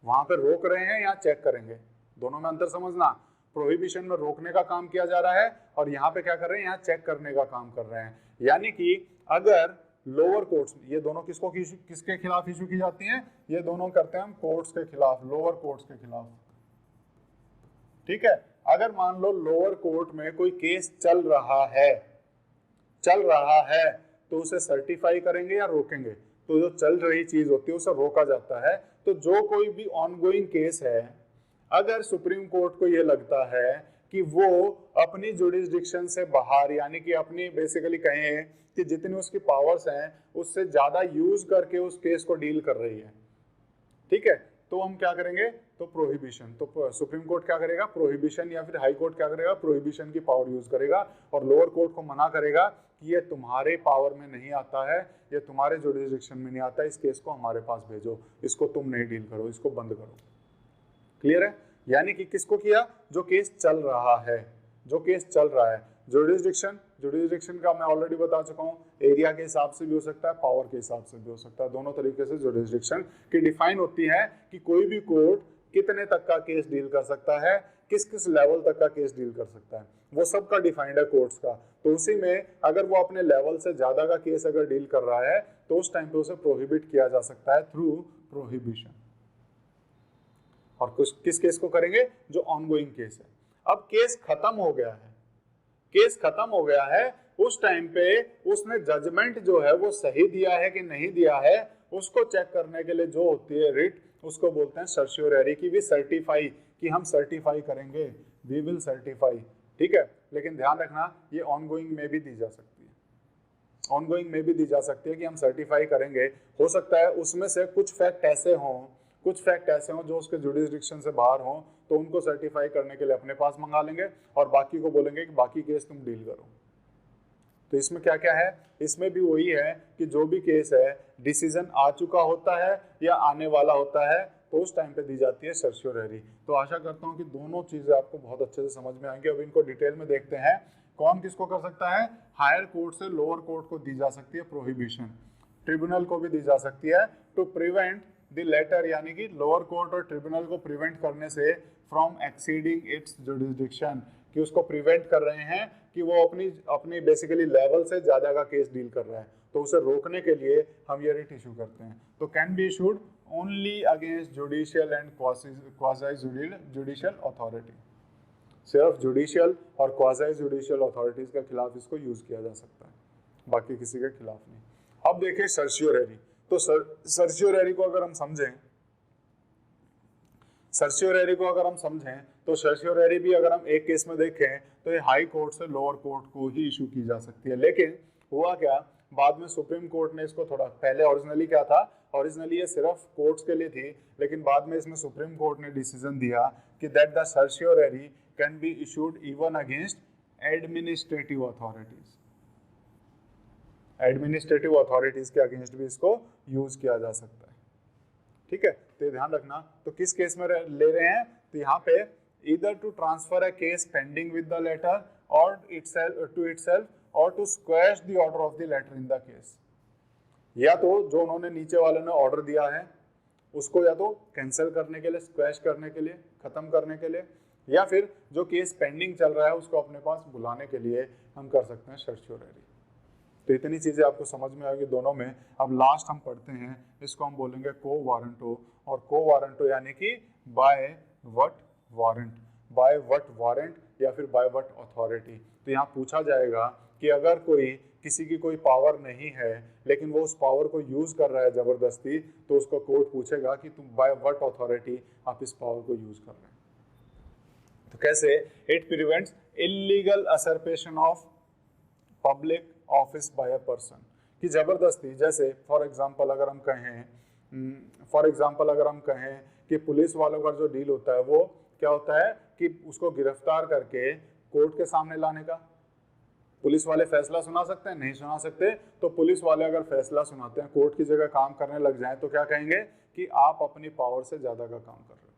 वहां पे रोक रहे हैं या चेक करेंगे, दोनों में अंतर समझना। प्रोहिबिशन में रोकने का काम किया जा रहा है और यहाँ पे क्या कर रहे हैं, यहाँ चेक करने का काम कर रहे हैं। यानी कि अगर लोअर कोर्ट्स, ये दोनों किसको किसके खिलाफ इशू की जाती हैं, ये दोनों करते हैं हम कोर्ट्स के खिलाफ, लोअर कोर्ट्स के खिलाफ। ठीक है, अगर मान लो लोअर कोर्ट में कोई केस चल रहा है, चल रहा है, तो उसे सर्टिफाई करेंगे या रोकेंगे। तो जो चल रही चीज होती है उसे रोका जाता है। तो जो कोई भी ऑनगोइंग केस है, अगर सुप्रीम कोर्ट को यह लगता है कि वो अपनी जुडिस्डिक्शन से बाहर, यानी कि अपनी बेसिकली कहें कि जितनी उसकी पावर्स हैं उससे ज्यादा यूज करके उस केस को डील कर रही है, ठीक है, तो हम क्या करेंगे, तो प्रोहिबिशन। तो सुप्रीम कोर्ट क्या करेगा, प्रोहिबिशन, या फिर हाई कोर्ट क्या करेगा, प्रोहिबिशन की पावर यूज करेगा और लोअर कोर्ट को मना करेगा कि ये तुम्हारे पावर में नहीं आता है, ये तुम्हारे जुडिस्डिक्शन में नहीं आता, इस केस को हमारे पास भेजो, इसको तुम नहीं डील करो, इसको बंद करो। क्लियर है, यानी कि किसको किया, जो केस चल रहा है, जो केस चल रहा है। जुडिस्डिक्शन, जुडिस्डिक्शन का मैं ऑलरेडी बता चुका हूँ, एरिया के हिसाब से भी हो सकता है, पावर के हिसाब से भी हो सकता है, दोनों तरीके से जुडिस्डिक्शन की डिफाइन होती है कि कोई भी कोर्ट कितने तक का केस डील कर सकता है, किस किस लेवल तक का केस डील कर सकता है, वो सब का डिफाइंड है कोर्ट्स का। तो उसी में अगर वो अपने लेवल से ज्यादा का केस अगर डील कर रहा है तो उस टाइम पे उसे प्रोहिबिट किया जा सकता है थ्रू प्रोहिबिशन। और किस केस को करेंगे, जो ऑनगोइंग केस है। अब केस खत्म हो गया है, केस खत्म हो गया है, उस टाइम पे उसने जजमेंट जो है वो सही दिया है कि नहीं दिया है, उसको चेक करने के लिए जो होती है रिट, उसको बोलते हैं सर्शियोररी, की भी सर्टिफाई, कि हम सर्टिफाई करेंगे, वी विल सर्टिफाई। ठीक है, लेकिन ध्यान रखना ये ऑनगोइंग में भी दी जा सकती है, ऑनगोइंग में भी दी जा सकती है कि हम सर्टिफाई करेंगे। हो सकता है उसमें से कुछ फैक्ट ऐसे हों, कुछ फैक्ट ऐसे हों जो उसके जुडिस्डिक्शन से बाहर हों, तो उनको सर्टिफाई करने के लिए अपने पास मंगा लेंगे और बाकी को बोलेंगे कि बाकी केस तुम डील करो। तो इसमें क्या क्या है, इसमें भी वही है कि जो भी केस है डिसीजन आ चुका होता है या आने वाला होता है, तो उस टाइम पे दी जाती है सर्शियोररी। तो आशा करता हूँ कि दोनों चीजें आपको बहुत अच्छे से समझ में आएंगी। अब इनको डिटेल में देखते हैं, कौन किसको कर सकता है, हायर कोर्ट से लोअर कोर्ट को दी जा सकती है प्रोहिबिशन, ट्रिब्यूनल को भी दी जा सकती है टू प्रिवेंट द लेटर, यानी कि लोअर कोर्ट और ट्रिब्यूनल को प्रिवेंट करने से फ्रॉम एक्सीडिंग इट्स जुडिस्डिक्शन, कि उसको प्रिवेंट कर रहे हैं कि वो अपनी बेसिकली लेवल से ज्यादा का केस डील कर रहा है, तो उसे रोकने के लिए हम ये रिट इशू करते हैं। तो can be issued only against judicial and quasi judicial authority, सिर्फ जुडिशियल और क्वासी जुडिशियल अथॉरिटीज के खिलाफ इसको यूज किया जा सकता है, बाकी किसी के खिलाफ नहीं। अब देखिए सर्शियोररी। तो सर्शियोररी को अगर हम समझें, सर्शियोररी को अगर हम समझें तो सर्शियोररी भी अगर हम एक केस में देखें तो ये हाई कोर्ट से लोअर कोर्ट को ही इशू की जा सकती है। लेकिन हुआ क्या, बाद में सुप्रीम कोर्ट ने इसको थोड़ा, पहले ओरिजिनली क्या था, ओरिजिनली ये सिर्फ कोर्ट्स के लिए थी, लेकिन बाद में इसमें सुप्रीम कोर्ट ने डिसीजन दिया कि that the certiorari can be issued even against administrative authorities, administrative authorities के अगेंस्ट भी इसको यूज किया जा सकता है। ठीक है, तो ध्यान रखना। तो किस केस में ले रहे हैं, तो यहाँ पे either to transfer a case pending with the letter or itself or to squash the order of the letter in the case, या तो जो उन्होंने नीचे वाले ने ऑर्डर दिया है उसको या तो कैंसिल करने के लिए, स्क्वैश करने के लिए, खत्म करने के लिए, या फिर जो केस पेंडिंग चल रहा है उसको अपने पास बुलाने के लिए हम कर सकते हैं सर्शियोररी। तो इतनी चीजें आपको समझ में आएगी दोनों में। अब लास्ट हम पढ़ते हैं, इसको हम बोलेंगे को वारंटो, और को वारंटो यानी कि by what warrant, by what warrant या फिर बाय व्हाट अथॉरिटी। तो यहाँ पूछा जाएगा कि अगर कोई, किसी की कोई पावर नहीं है लेकिन वो उस पावर को यूज कर रहा है जबरदस्ती, तो उसको कोर्ट पूछेगा कि तुम बाय व्हाट अथॉरिटी आप इस पावर को यूज कर रहे हैं। तो कैसे? It prevents illegal usurpation of public office by a person, कि जबरदस्ती, जैसे फॉर एग्जांपल अगर हम कहें कि पुलिस वालों का जो डील होता है वो क्या होता है कि उसको गिरफ्तार करके कोर्ट के सामने लाने का। पुलिस वाले फैसला सुना सकते हैं? नहीं सुना सकते। तो पुलिस वाले अगर फैसला सुनाते हैं, कोर्ट की जगह काम करने लग जाएं, तो क्या कहेंगे कि आप अपनी पावर से ज्यादा का काम कर रहे हो।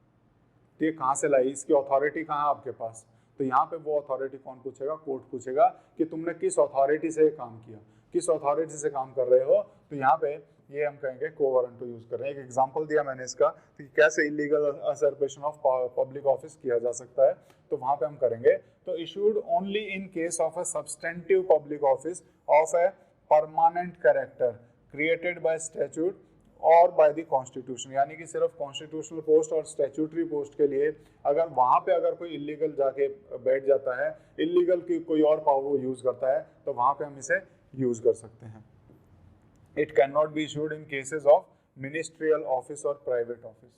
तो ये कहाँ से लाई? इसकी अथॉरिटी कहाँ है आपके पास? तो यहाँ पे वो अथॉरिटी कौन पूछेगा? कोर्ट पूछेगा कि तुमने किस अथॉरिटी से काम किया, किस अथॉरिटी से काम कर रहे हो। तो यहाँ पे ये हम कहेंगे को वारंटो यूज कर रहे हैं। एक एग्जांपल दिया मैंने इसका कि कैसे illegal usurpation of public office किया जा सकता है, तो वहां पे हम करेंगे। तो issued only in case of a substantive public office of a permanent character created by statute और बाय द कॉन्स्टिट्यूशन, यानी कि सिर्फ कॉन्स्टिट्यूशनल पोस्ट और स्टैट्यूटरी पोस्ट के लिए अगर वहां पे अगर कोई इलीगल जाके बैठ जाता है, इलीगल की कोई और पावर यूज करता है, तो वहां पे हम इसे यूज कर सकते हैं। It can not be issued in cases of ministerial office और प्राइवेट ऑफिस।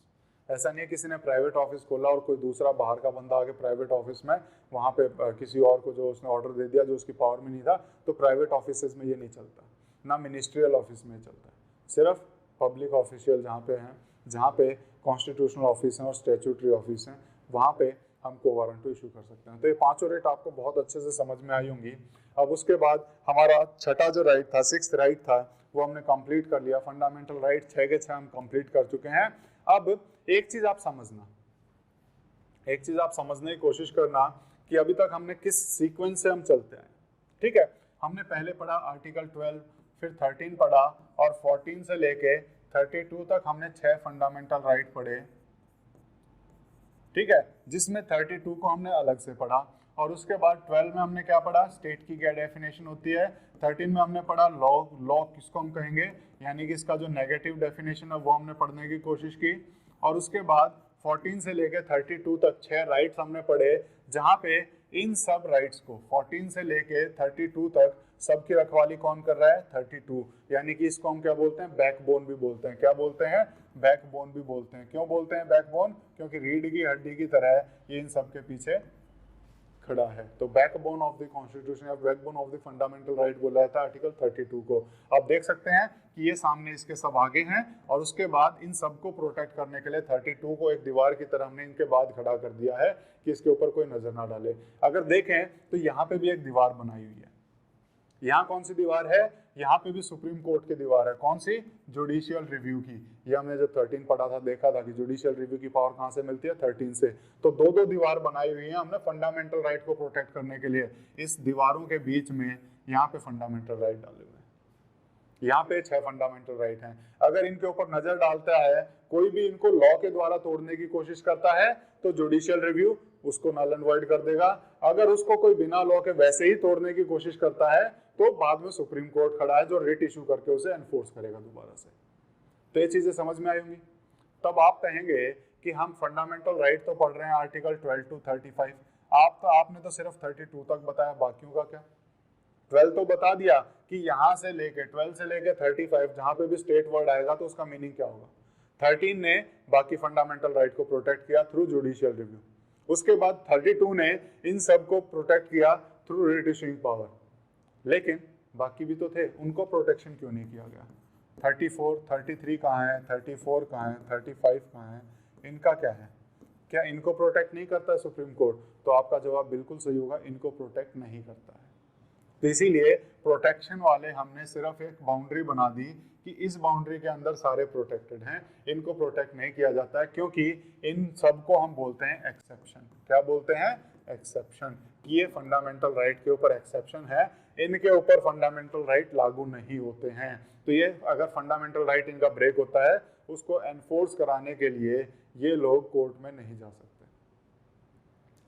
ऐसा नहीं है किसी ने प्राइवेट ऑफिस खोला और कोई दूसरा बाहर का बंदा आके प्राइवेट ऑफिस में वहां पे किसी और को जो उसने ऑर्डर दे दिया जो उसकी पावर में नहीं था, तो प्राइवेट ऑफिस में ये नहीं चलता, ना मिनिस्ट्रियल ऑफिस में चलता है। सिर्फ पब्लिक ऑफिशियल जहाँ पे हैं, जहाँ पे कॉन्स्टिट्यूशनल ऑफिस हैं और स्टैट्यूटरी ऑफिस हैं, वहाँ पे हम को वारंट इशू कर सकते हैं। तो ये पांचों राइट आपको बहुत अच्छे से समझ में आई होंगी। अब उसके बाद हमारा छठा जो राइट था, सिक्स्थ राइट था, वो हमने कंप्लीट कर लिया। फंडामेंटल राइट 6 के 6 हम कंप्लीट कर चुके हैं। अब एक चीज आप समझने की कोशिश करना कि अभी तक हमने किस सीक्वेंस से हम चलते हैं। ठीक है, हमने पहले पढ़ा आर्टिकल 12, फिर 13 पढ़ा और 14 से लेके 32 तक हमने 6 फंडामेंटल राइट पढ़े। ठीक है, जिसमें 32 को हमने अलग से पढ़ा और उसके बाद 12 में हमने क्या पढ़ा? स्टेट की क्या डेफिनेशन होती है। 13 में हमने पढ़ा लॉ किसको हम कहेंगे, यानी कि इसका जो नेगेटिव डेफिनेशन है वो हमने पढ़ने की कोशिश की। और उसके बाद 14 से लेके 32 तक 6 राइट्स हमने पढ़े, जहाँ पे इन सब राइट्स को 14 से लेके 32 तक सबकी रखवाली कौन कर रहा है? 32, यानी कि इसको हम क्या बोलते हैं? बैकबोन भी बोलते हैं। क्या बोलते हैं? बैकबोन भी बोलते हैं। क्यों बोलते हैं बैकबोन? क्योंकि रीढ़ की हड्डी की तरह ये इन सब के पीछे खड़ा है। तो बैकबोन ऑफ द कॉन्स्टिट्यूशन या backbone of the fundamental right बोला था आर्टिकल 32 को। आप देख सकते हैं कि ये सामने इसके सब आगे हैं और उसके बाद इन सबको प्रोटेक्ट करने के लिए 32 को एक दीवार की तरह हमने इनके बाद खड़ा कर दिया है कि इसके ऊपर कोई नजर ना डाले। अगर देखें तो यहाँ पे भी एक दीवार बनाई हुई है। यहाँ कौन सी दीवार है? यहाँ पे भी सुप्रीम कोर्ट की दीवार है। कौन सी? जुडिशियल रिव्यू की। ये हमने जब 13 पढ़ा था देखा था कि जुडिशियल रिव्यू की पावर कहाँ से मिलती है? 13 से। तो दो दो दीवार बनाई हुई है हमने फंडामेंटल राइट को प्रोटेक्ट करने के लिए। इस दीवारों के बीच में यहाँ पे फंडामेंटल राइट डाले हुए हैं। यहाँ पे 6 फंडामेंटल राइट हैं। अगर इनके ऊपर नजर डालता है कोई भी, इनको लॉ के द्वारा तोड़ने की कोशिश करता है, तो जुडिशियल रिव्यू उसको नल एंड वॉइड कर देगा। अगर उसको कोई बिना लॉ के वैसे ही तोड़ने की कोशिश करता है, तो बाद में सुप्रीम कोर्ट खड़ा है जो रिट इशू करके उसे एनफोर्स करेगा दोबारा से। तो ये चीजें समझ में आई होंगी। तब आप कहेंगे कि हम फंडामेंटल राइट तो पढ़ रहे हैं आर्टिकल 12 to 35, आपने तो सिर्फ 32 तक बताया, बाकियों का क्या? 12 तो बता दिया कि यहाँ से लेके 12 से लेके 35 जहाँ पे भी स्टेट वर्ड आएगा तो उसका मीनिंग क्या होगा। 13 ने बाकी फंडामेंटल राइट को प्रोटेक्ट किया थ्रू जुडिशियल रिव्यू। उसके बाद 32 ने इन सब को प्रोटेक्ट किया थ्रू रिट इशूइंग पावर। लेकिन बाकी भी तो थे, उनको प्रोटेक्शन क्यों नहीं किया गया? 34, 33 कहाँ है? 34 कहाँ है? 35 कहाँ है? इनका क्या है? क्या इनको प्रोटेक्ट नहीं करता है सुप्रीम कोर्ट? तो आपका जवाब बिल्कुल सही होगा, इनको प्रोटेक्ट नहीं करता है। तो इसीलिए प्रोटेक्शन वाले हमने सिर्फ एक बाउंड्री बना दी कि इस बाउंड्री के अंदर सारे प्रोटेक्टेड हैं, इनको प्रोटेक्ट नहीं किया जाता है, क्योंकि इन सबको हम बोलते हैं एक्सेप्शन। क्या बोलते हैं? एक्सेप्शन। ये फंडामेंटल राइट के ऊपर एक्सेप्शन है, इनके ऊपर फंडामेंटल राइट लागू नहीं होते हैं। तो ये अगर फंडामेंटल राइट इनका ब्रेक होता है, उसको एनफोर्स कराने के लिए ये लोग कोर्ट में नहीं जा सकते।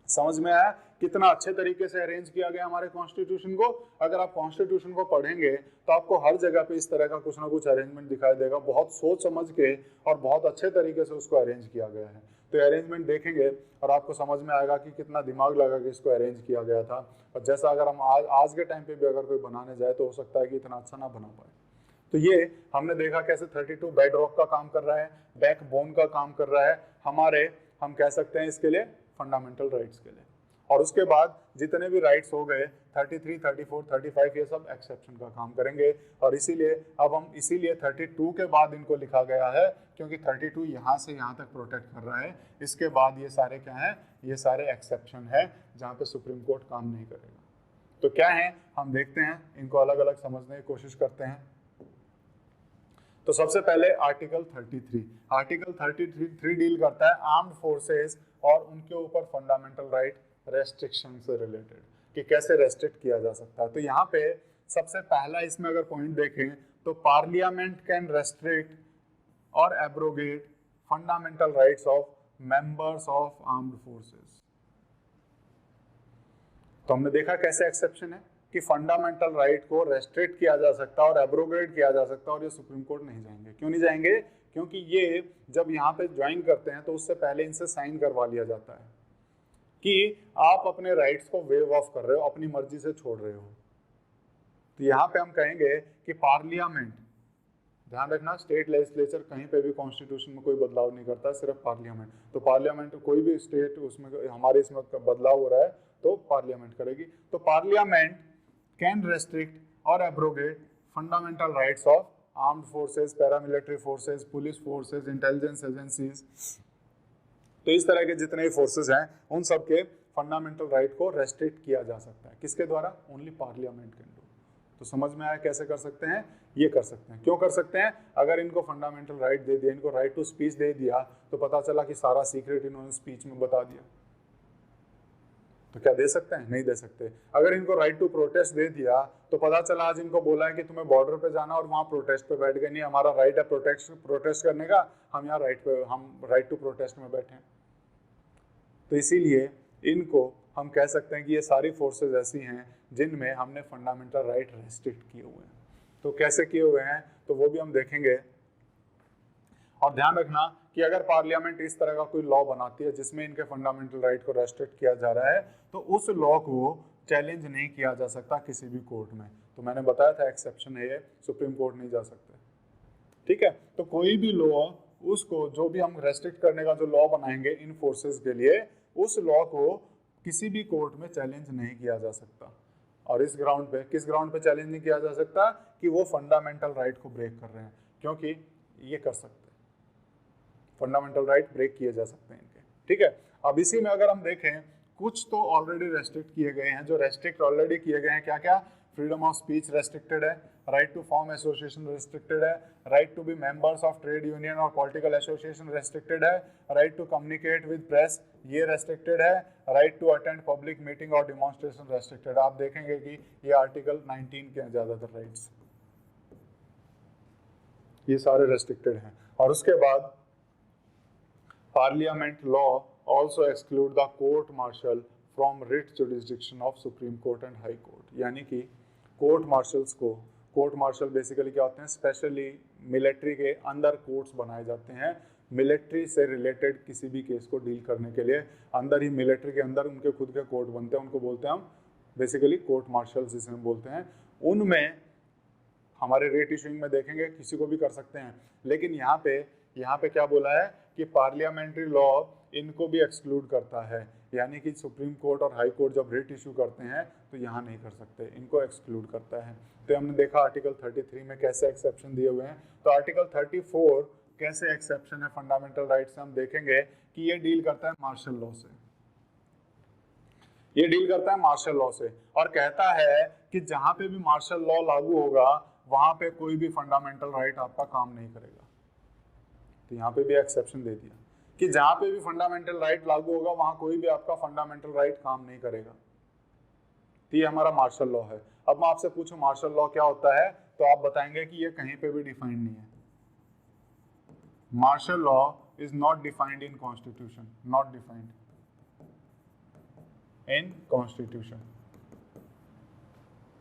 समझ में आया कितना अच्छे तरीके से अरेंज किया गया हमारे कॉन्स्टिट्यूशन को? अगर आप कॉन्स्टिट्यूशन को पढ़ेंगे तो आपको हर जगह पे इस तरह का कुछ ना कुछ अरेंजमेंट दिखाई देगा। बहुत सोच समझ के और बहुत अच्छे तरीके से उसको अरेंज किया गया है। तो अरेंजमेंट देखेंगे और आपको समझ में आएगा कि कितना दिमाग लगा के इसको अरेंज किया गया था। और जैसा अगर हम आज के टाइम पे भी अगर कोई बनाने जाए तो हो सकता है कि इतना अच्छा ना बना पाए। तो ये हमने देखा कैसे 32 बेड रॉक का काम कर रहा है, बैकबोन का काम कर रहा है, हमारे हम कह सकते हैं इसके लिए फंडामेंटल राइट्स के लिए। और उसके बाद जितने भी राइट्स हो गए 33, 34, 35 ये सब एक्सेप्शन का काम करेंगे। और इसीलिए अब हम इसीलिए 32 के बाद इनको लिखा गया है क्योंकि 32 यहाँ से यहाँ तक प्रोटेक्ट कर रहा है। इसके बाद ये सारे क्या हैं, ये सारे एक्सेप्शन है जहाँ पे सुप्रीम कोर्ट काम नहीं करेगा। तो क्या है हम देखते हैं, इनको अलग अलग समझने की कोशिश करते हैं। तो सबसे पहले आर्टिकल 33, आर्टिकल 33 डील करता है आर्म्ड फोर्सेस और उनके ऊपर फंडामेंटल राइट रेस्ट्रिक्शन से रिलेटेड कि कैसे रेस्ट्रिक्ट किया जा सकता है। तो यहाँ पे सबसे पहला इसमें अगर पॉइंट देखें तो पार्लियामेंट कैन रेस्ट्रिक्ट और abrogate fundamental rights of members of armed forces. तो हमने देखा कैसे एक्सेप्शन है कि फंडामेंटल राइट को रेस्ट्रिक्ट किया जा सकता है और एब्रोगेट किया जा सकता है, और ये सुप्रीम कोर्ट नहीं जाएंगे। क्यों नहीं जाएंगे? क्योंकि ये जब यहाँ पे ज्वाइन करते हैं तो उससे पहले इनसे साइन करवा लिया जाता है कि आप अपने राइट्स को वेव ऑफ कर रहे हो, अपनी मर्जी से छोड़ रहे हो। तो यहाँ पे हम कहेंगे कि पार्लियामेंट, ध्यान रखना स्टेट लेजिस्लेचर कहीं पे भी कॉन्स्टिट्यूशन में कोई बदलाव नहीं करता, सिर्फ पार्लियामेंट। तो पार्लियामेंट कोई भी स्टेट उसमें हमारे इसमें बदलाव हो रहा है तो पार्लियामेंट करेगी। तो पार्लियामेंट कैन रेस्ट्रिक्ट और abrogate fundamental rights of armed forces, paramilitary forces, police forces, intelligence agencies. तो इस तरह के जितने भी फोर्सेस हैं उन सब के फंडामेंटल राइट को रेस्ट्रिक्ट किया जा सकता है। किसके द्वारा? Only parliament can do. तो समझ में आया कैसे कर सकते हैं? ये कर सकते हैं। क्यों कर सकते हैं? अगर इनको फंडामेंटल राइट दे दिया, इनको राइट टू स्पीच दे दिया, तो पता चला कि सारा सीक्रेट इन्होंने स्पीच में बता दिया, तो क्या दे सकते हैं? नहीं दे सकते। अगर इनको राइट टू प्रोटेस्ट दे दिया तो पता चला आज इनको बोला है कि तुम्हें बॉर्डर पे जाना और वहां प्रोटेस्ट पे बैठ गए, नहीं हमारा राइट है प्रोटेस्ट करने का, हम यहाँ राइट टू प्रोटेस्ट में बैठे हैं। तो इसीलिए इनको हम कह सकते हैं कि ये सारी फोर्सेस ऐसी हैं जिनमें हमने फंडामेंटल राइट रेस्ट्रिक्ट किए हुए हैं। तो कैसे किए हुए हैं तो वो भी हम देखेंगे। और ध्यान रखना कि अगर पार्लियामेंट इस तरह का कोई लॉ बनाती है जिसमें इनके फंडामेंटल राइट को रेस्ट्रिक्ट किया जा रहा है तो उस लॉ को चैलेंज नहीं किया जा सकता किसी भी कोर्ट में। तो मैंने बताया था एक्सेप्शन है ये, सुप्रीम कोर्ट नहीं जा सकते। ठीक है, तो कोई भी लॉ उसको जो भी हम रेस्ट्रिक्ट करने का जो लॉ बनाएंगे इन फोर्सेस के लिए, उस लॉ को किसी भी कोर्ट में चैलेंज नहीं किया जा सकता। और इस ग्राउंड पे, किस ग्राउंड पे चैलेंज नहीं किया जा सकता? कि वो फंडामेंटल राइट को ब्रेक कर रहे हैं, क्योंकि ये कर सकते हैं, फंडामेंटल राइट ब्रेक किए जा सकते हैं इनके। ठीक है, अब इसी में अगर हम देखें कुछ तो ऑलरेडी रेस्ट्रिक्ट किए गए हैं। जो रेस्ट्रिक्ट ऑलरेडी किए गए हैं क्या क्या? फ्रीडम ऑफ स्पीच रेस्ट्रिक्टेड है, right to form association restricted है, right to be members of trade union और पॉलिटिकल एसोसिएशन रेस्ट्रिक्टेड है, right to communicate with press ये रेस्ट्रिक्टेड है, right to attend public meeting और डिमॉन्स्ट्रेशन रेस्ट्रिक्टेड। आप देखेंगे कि ये आर्टिकल 19 के ज्यादातर राइट्स, ये सारे रेस्ट्रिक्टेड हैं। और उसके बाद parliament law also exclude the court martial from writ jurisdiction of supreme court and high court. यानी कि कोर्ट मार्शल्स को, कोर्ट मार्शल बेसिकली क्या होते हैं? स्पेशली मिलिट्री के अंदर कोर्ट्स बनाए जाते हैं मिलिट्री से रिलेटेड किसी भी केस को डील करने के लिए। अंदर ही मिलिट्री के अंदर उनके खुद के कोर्ट बनते हैं, उनको बोलते हैं हम बेसिकली कोर्ट मार्शल्स जिसे हम बोलते हैं। उनमें हमारे रेट इशूइंग में देखेंगे किसी को भी कर सकते हैं, लेकिन यहाँ पे क्या बोला है कि पार्लियामेंट्री लॉ इनको भी एक्सक्लूड करता है। यानी कि सुप्रीम कोर्ट और हाई कोर्ट जब रेट इशू करते हैं तो यहाँ नहीं कर सकते, इनको एक्सक्लूड करता है। तो हमने देखा आर्टिकल 33 में कैसे एक्सेप्शन दिए हुए हैं। तो आर्टिकल 34 कैसे एक्सेप्शन है फंडामेंटल राइट से, हम देखेंगे कि ये डील करता है मार्शल लॉ से। ये डील करता है मार्शल लॉ से और कहता है कि जहां पे भी मार्शल लॉ लागू होगा वहां पे कोई भी फंडामेंटल राइट आपका काम नहीं करेगा। तो यहाँ पे भी एक्सेप्शन दे दिया कि जहां पे भी फंडामेंटल राइट लागू होगा वहां कोई भी आपका फंडामेंटल राइट काम नहीं करेगा। तो ये हमारा मार्शल लॉ है। अब मैं आपसे पूछूं मार्शल लॉ क्या होता है, तो आप बताएंगे कि ये कहीं पे भी डिफाइंड नहीं है। Martial law is not defined in constitution, not defined in constitution.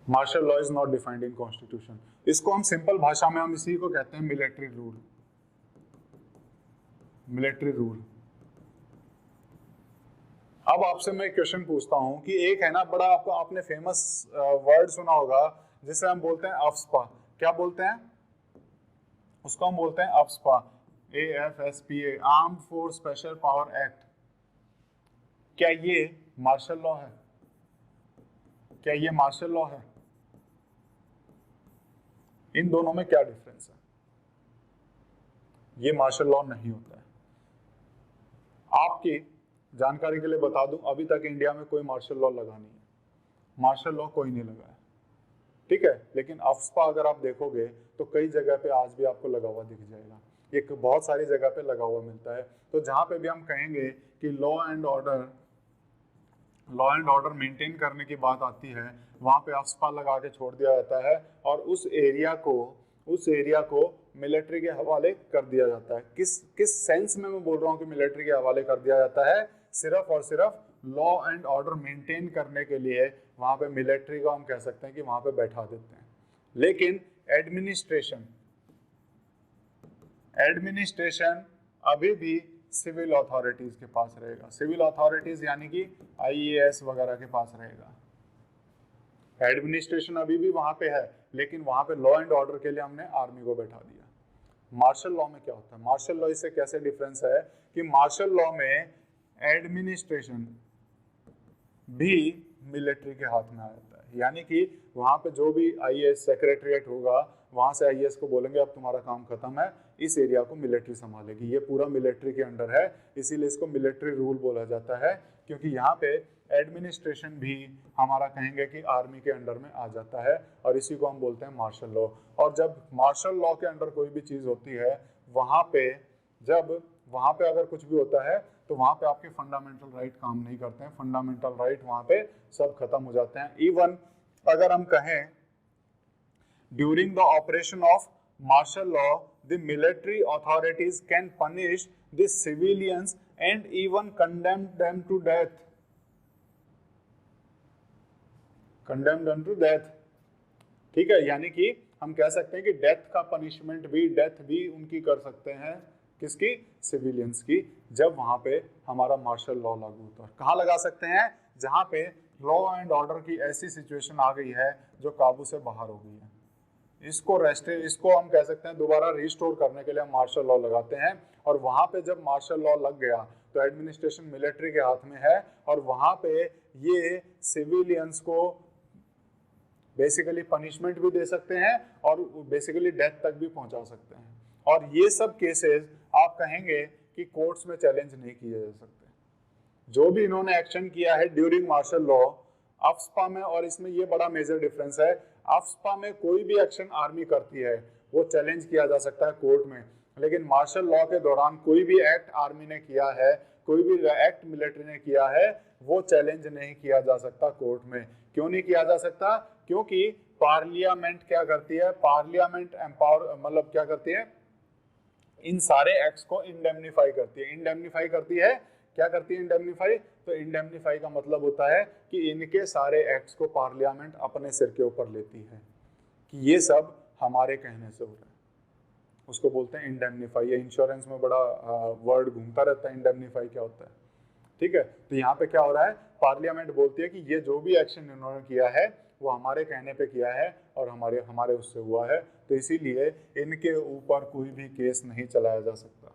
Martial law is not defined in constitution. इसको हम सिंपल भाषा में हम इसी को कहते हैं मिलिट्री रूल। Military rule. अब आपसे मैं क्वेश्चन पूछता हूं कि एक है ना बड़ा, आपको आपने फेमस वर्ड सुना होगा जिसे हम बोलते हैं अफ्स्पा। क्या बोलते हैं उसको? हम बोलते हैं AFSPA, AFSPA, armed force special power act. क्या ये मार्शल लॉ है? क्या ये मार्शल लॉ है? इन दोनों में क्या डिफरेंस है? ये मार्शल लॉ नहीं होता है। आपकी जानकारी के लिए बता दूं, अभी तक इंडिया में कोई मार्शल लॉ लगा नहीं है, मार्शल लॉ कोई नहीं लगा है, ठीक है। लेकिन अफ्स्पा अगर आप देखोगे तो कई जगह पे आज भी आपको लगा हुआ दिख जाएगा, एक बहुत सारी जगह पे लगा हुआ मिलता है। तो जहां पे भी हम कहेंगे कि लॉ एंड ऑर्डर मेंटेन करने की बात आती है, वहां पे अफ्स्पा लगा के छोड़ दिया जाता है और उस एरिया को मिलिट्री के हवाले कर दिया जाता है। किस सेंस में मैं बोल रहा हूँ कि मिलिट्री के हवाले कर दिया जाता है? सिर्फ और सिर्फ लॉ एंड ऑर्डर मेंटेन करने के लिए वहां पे मिलिट्री को हम कह सकते हैं कि वहां पे बैठा देते हैं। लेकिन एडमिनिस्ट्रेशन अभी भी सिविल अथॉरिटीज के पास रहेगा। सिविल अथॉरिटीज यानी कि आईएएस वगैरह के पास रहेगा। एडमिनिस्ट्रेशन अभी भी वहां पे है, लेकिन वहां पे लॉ एंड ऑर्डर के लिए हमने आर्मी को बैठा दिया। मार्शल लॉ में क्या होता है? मार्शल लॉ इससे कैसे डिफरेंस है कि मार्शल लॉ में एडमिनिस्ट्रेशन भी मिलिट्री के हाथ में आ जाता है, यानी कि वहां पे जो भी आईएएस सेक्रेटरीट होगा, वहां से आईएएस को बोलेंगे अब तुम्हारा काम खत्म है, इस एरिया को मिलिट्री संभालेगी, ये पूरा मिलिट्री के अंडर है, इसीलिए इसको मिलिट्री रूल बोला जाता है। क्योंकि यहाँ पे एडमिनिस्ट्रेशन भी हमारा कहेंगे कि आर्मी के अंडर में आ जाता है, और इसी को हम बोलते हैं मार्शल लॉ। और जब मार्शल लॉ के अंडर कोई भी चीज होती है, वहां पे अगर कुछ भी होता है तो वहां पे आपके फंडामेंटल राइट काम नहीं करते हैं, फंडामेंटल राइट वहां पे सब खत्म हो जाते हैं। इवन अगर हम कहें during the operation of martial law the military authorities can punish the civilians and even condemn them to death, ठीक है। यानी कि हम कह सकते हैं कि डेथ भी उनकी कर सकते हैं, किसकी? सिविलियंस की, जब वहां पे हमारा मार्शल लॉ लागू होता है। कहाँ लगा सकते हैं? जहां पे लॉ एंड ऑर्डर की ऐसी सिचुएशन आ गई है जो काबू से बाहर हो गई है, इसको हम कह सकते हैं दोबारा रिस्टोर करने के लिए हम मार्शल लॉ लगाते हैं। और वहां पे जब मार्शल लॉ लग गया तो एडमिनिस्ट्रेशन मिलिट्री के हाथ में है, और वहां पे ये सिविलियंस को बेसिकली पनिशमेंट भी दे सकते हैं और बेसिकली डेथ तक भी पहुंचा सकते हैं। और ये सब केसेस आप कहेंगे कि कोर्ट्स में चैलेंज नहीं किए जा सकते। जो भी इन्होंने एक्शन किया है ड्यूरिंग मार्शल लॉ, अफ्स्पा में, और इसमें ये बड़ा मेजर डिफरेंस है, अफ्स्पा में कोई भी एक्शन आर्मी करती है वो चैलेंज किया जा सकता है कोर्ट में, लेकिन मार्शल लॉ के दौरान कोई भी एक्ट आर्मी ने किया है, कोई भी एक्ट मिलिट्री ने किया है, वो चैलेंज नहीं किया जा सकता कोर्ट में। क्यों नहीं किया जा सकता? क्योंकि पार्लियामेंट क्या करती है? पार्लियामेंट एम्पावर मतलब क्या करती है? इन सारे एक्ट्स को इंडेमनीफाई करती है। इंडेमनीफाई करती है, क्या करती है इंडेमनीफाई? तो इंडेमनीफाई का मतलब होता है कि इनके सारे एक्ट्स को पार्लियामेंट अपने सिर के ऊपर लेती है कि ये सब हमारे कहने से हो रहा है, उसको बोलते हैं इंडेमनीफाई। ये इंश्योरेंस में बड़ा वर्ड घूमता रहता है, इंडेमनीफाई क्या होता है, ठीक है। तो यहाँ पे क्या हो रहा है? पार्लियामेंट बोलती है कि ये जो भी एक्शन इन्होंने किया है वो हमारे कहने पे किया है और हमारे उससे हुआ है, तो इसीलिए इनके ऊपर कोई भी केस नहीं चलाया जा सकता।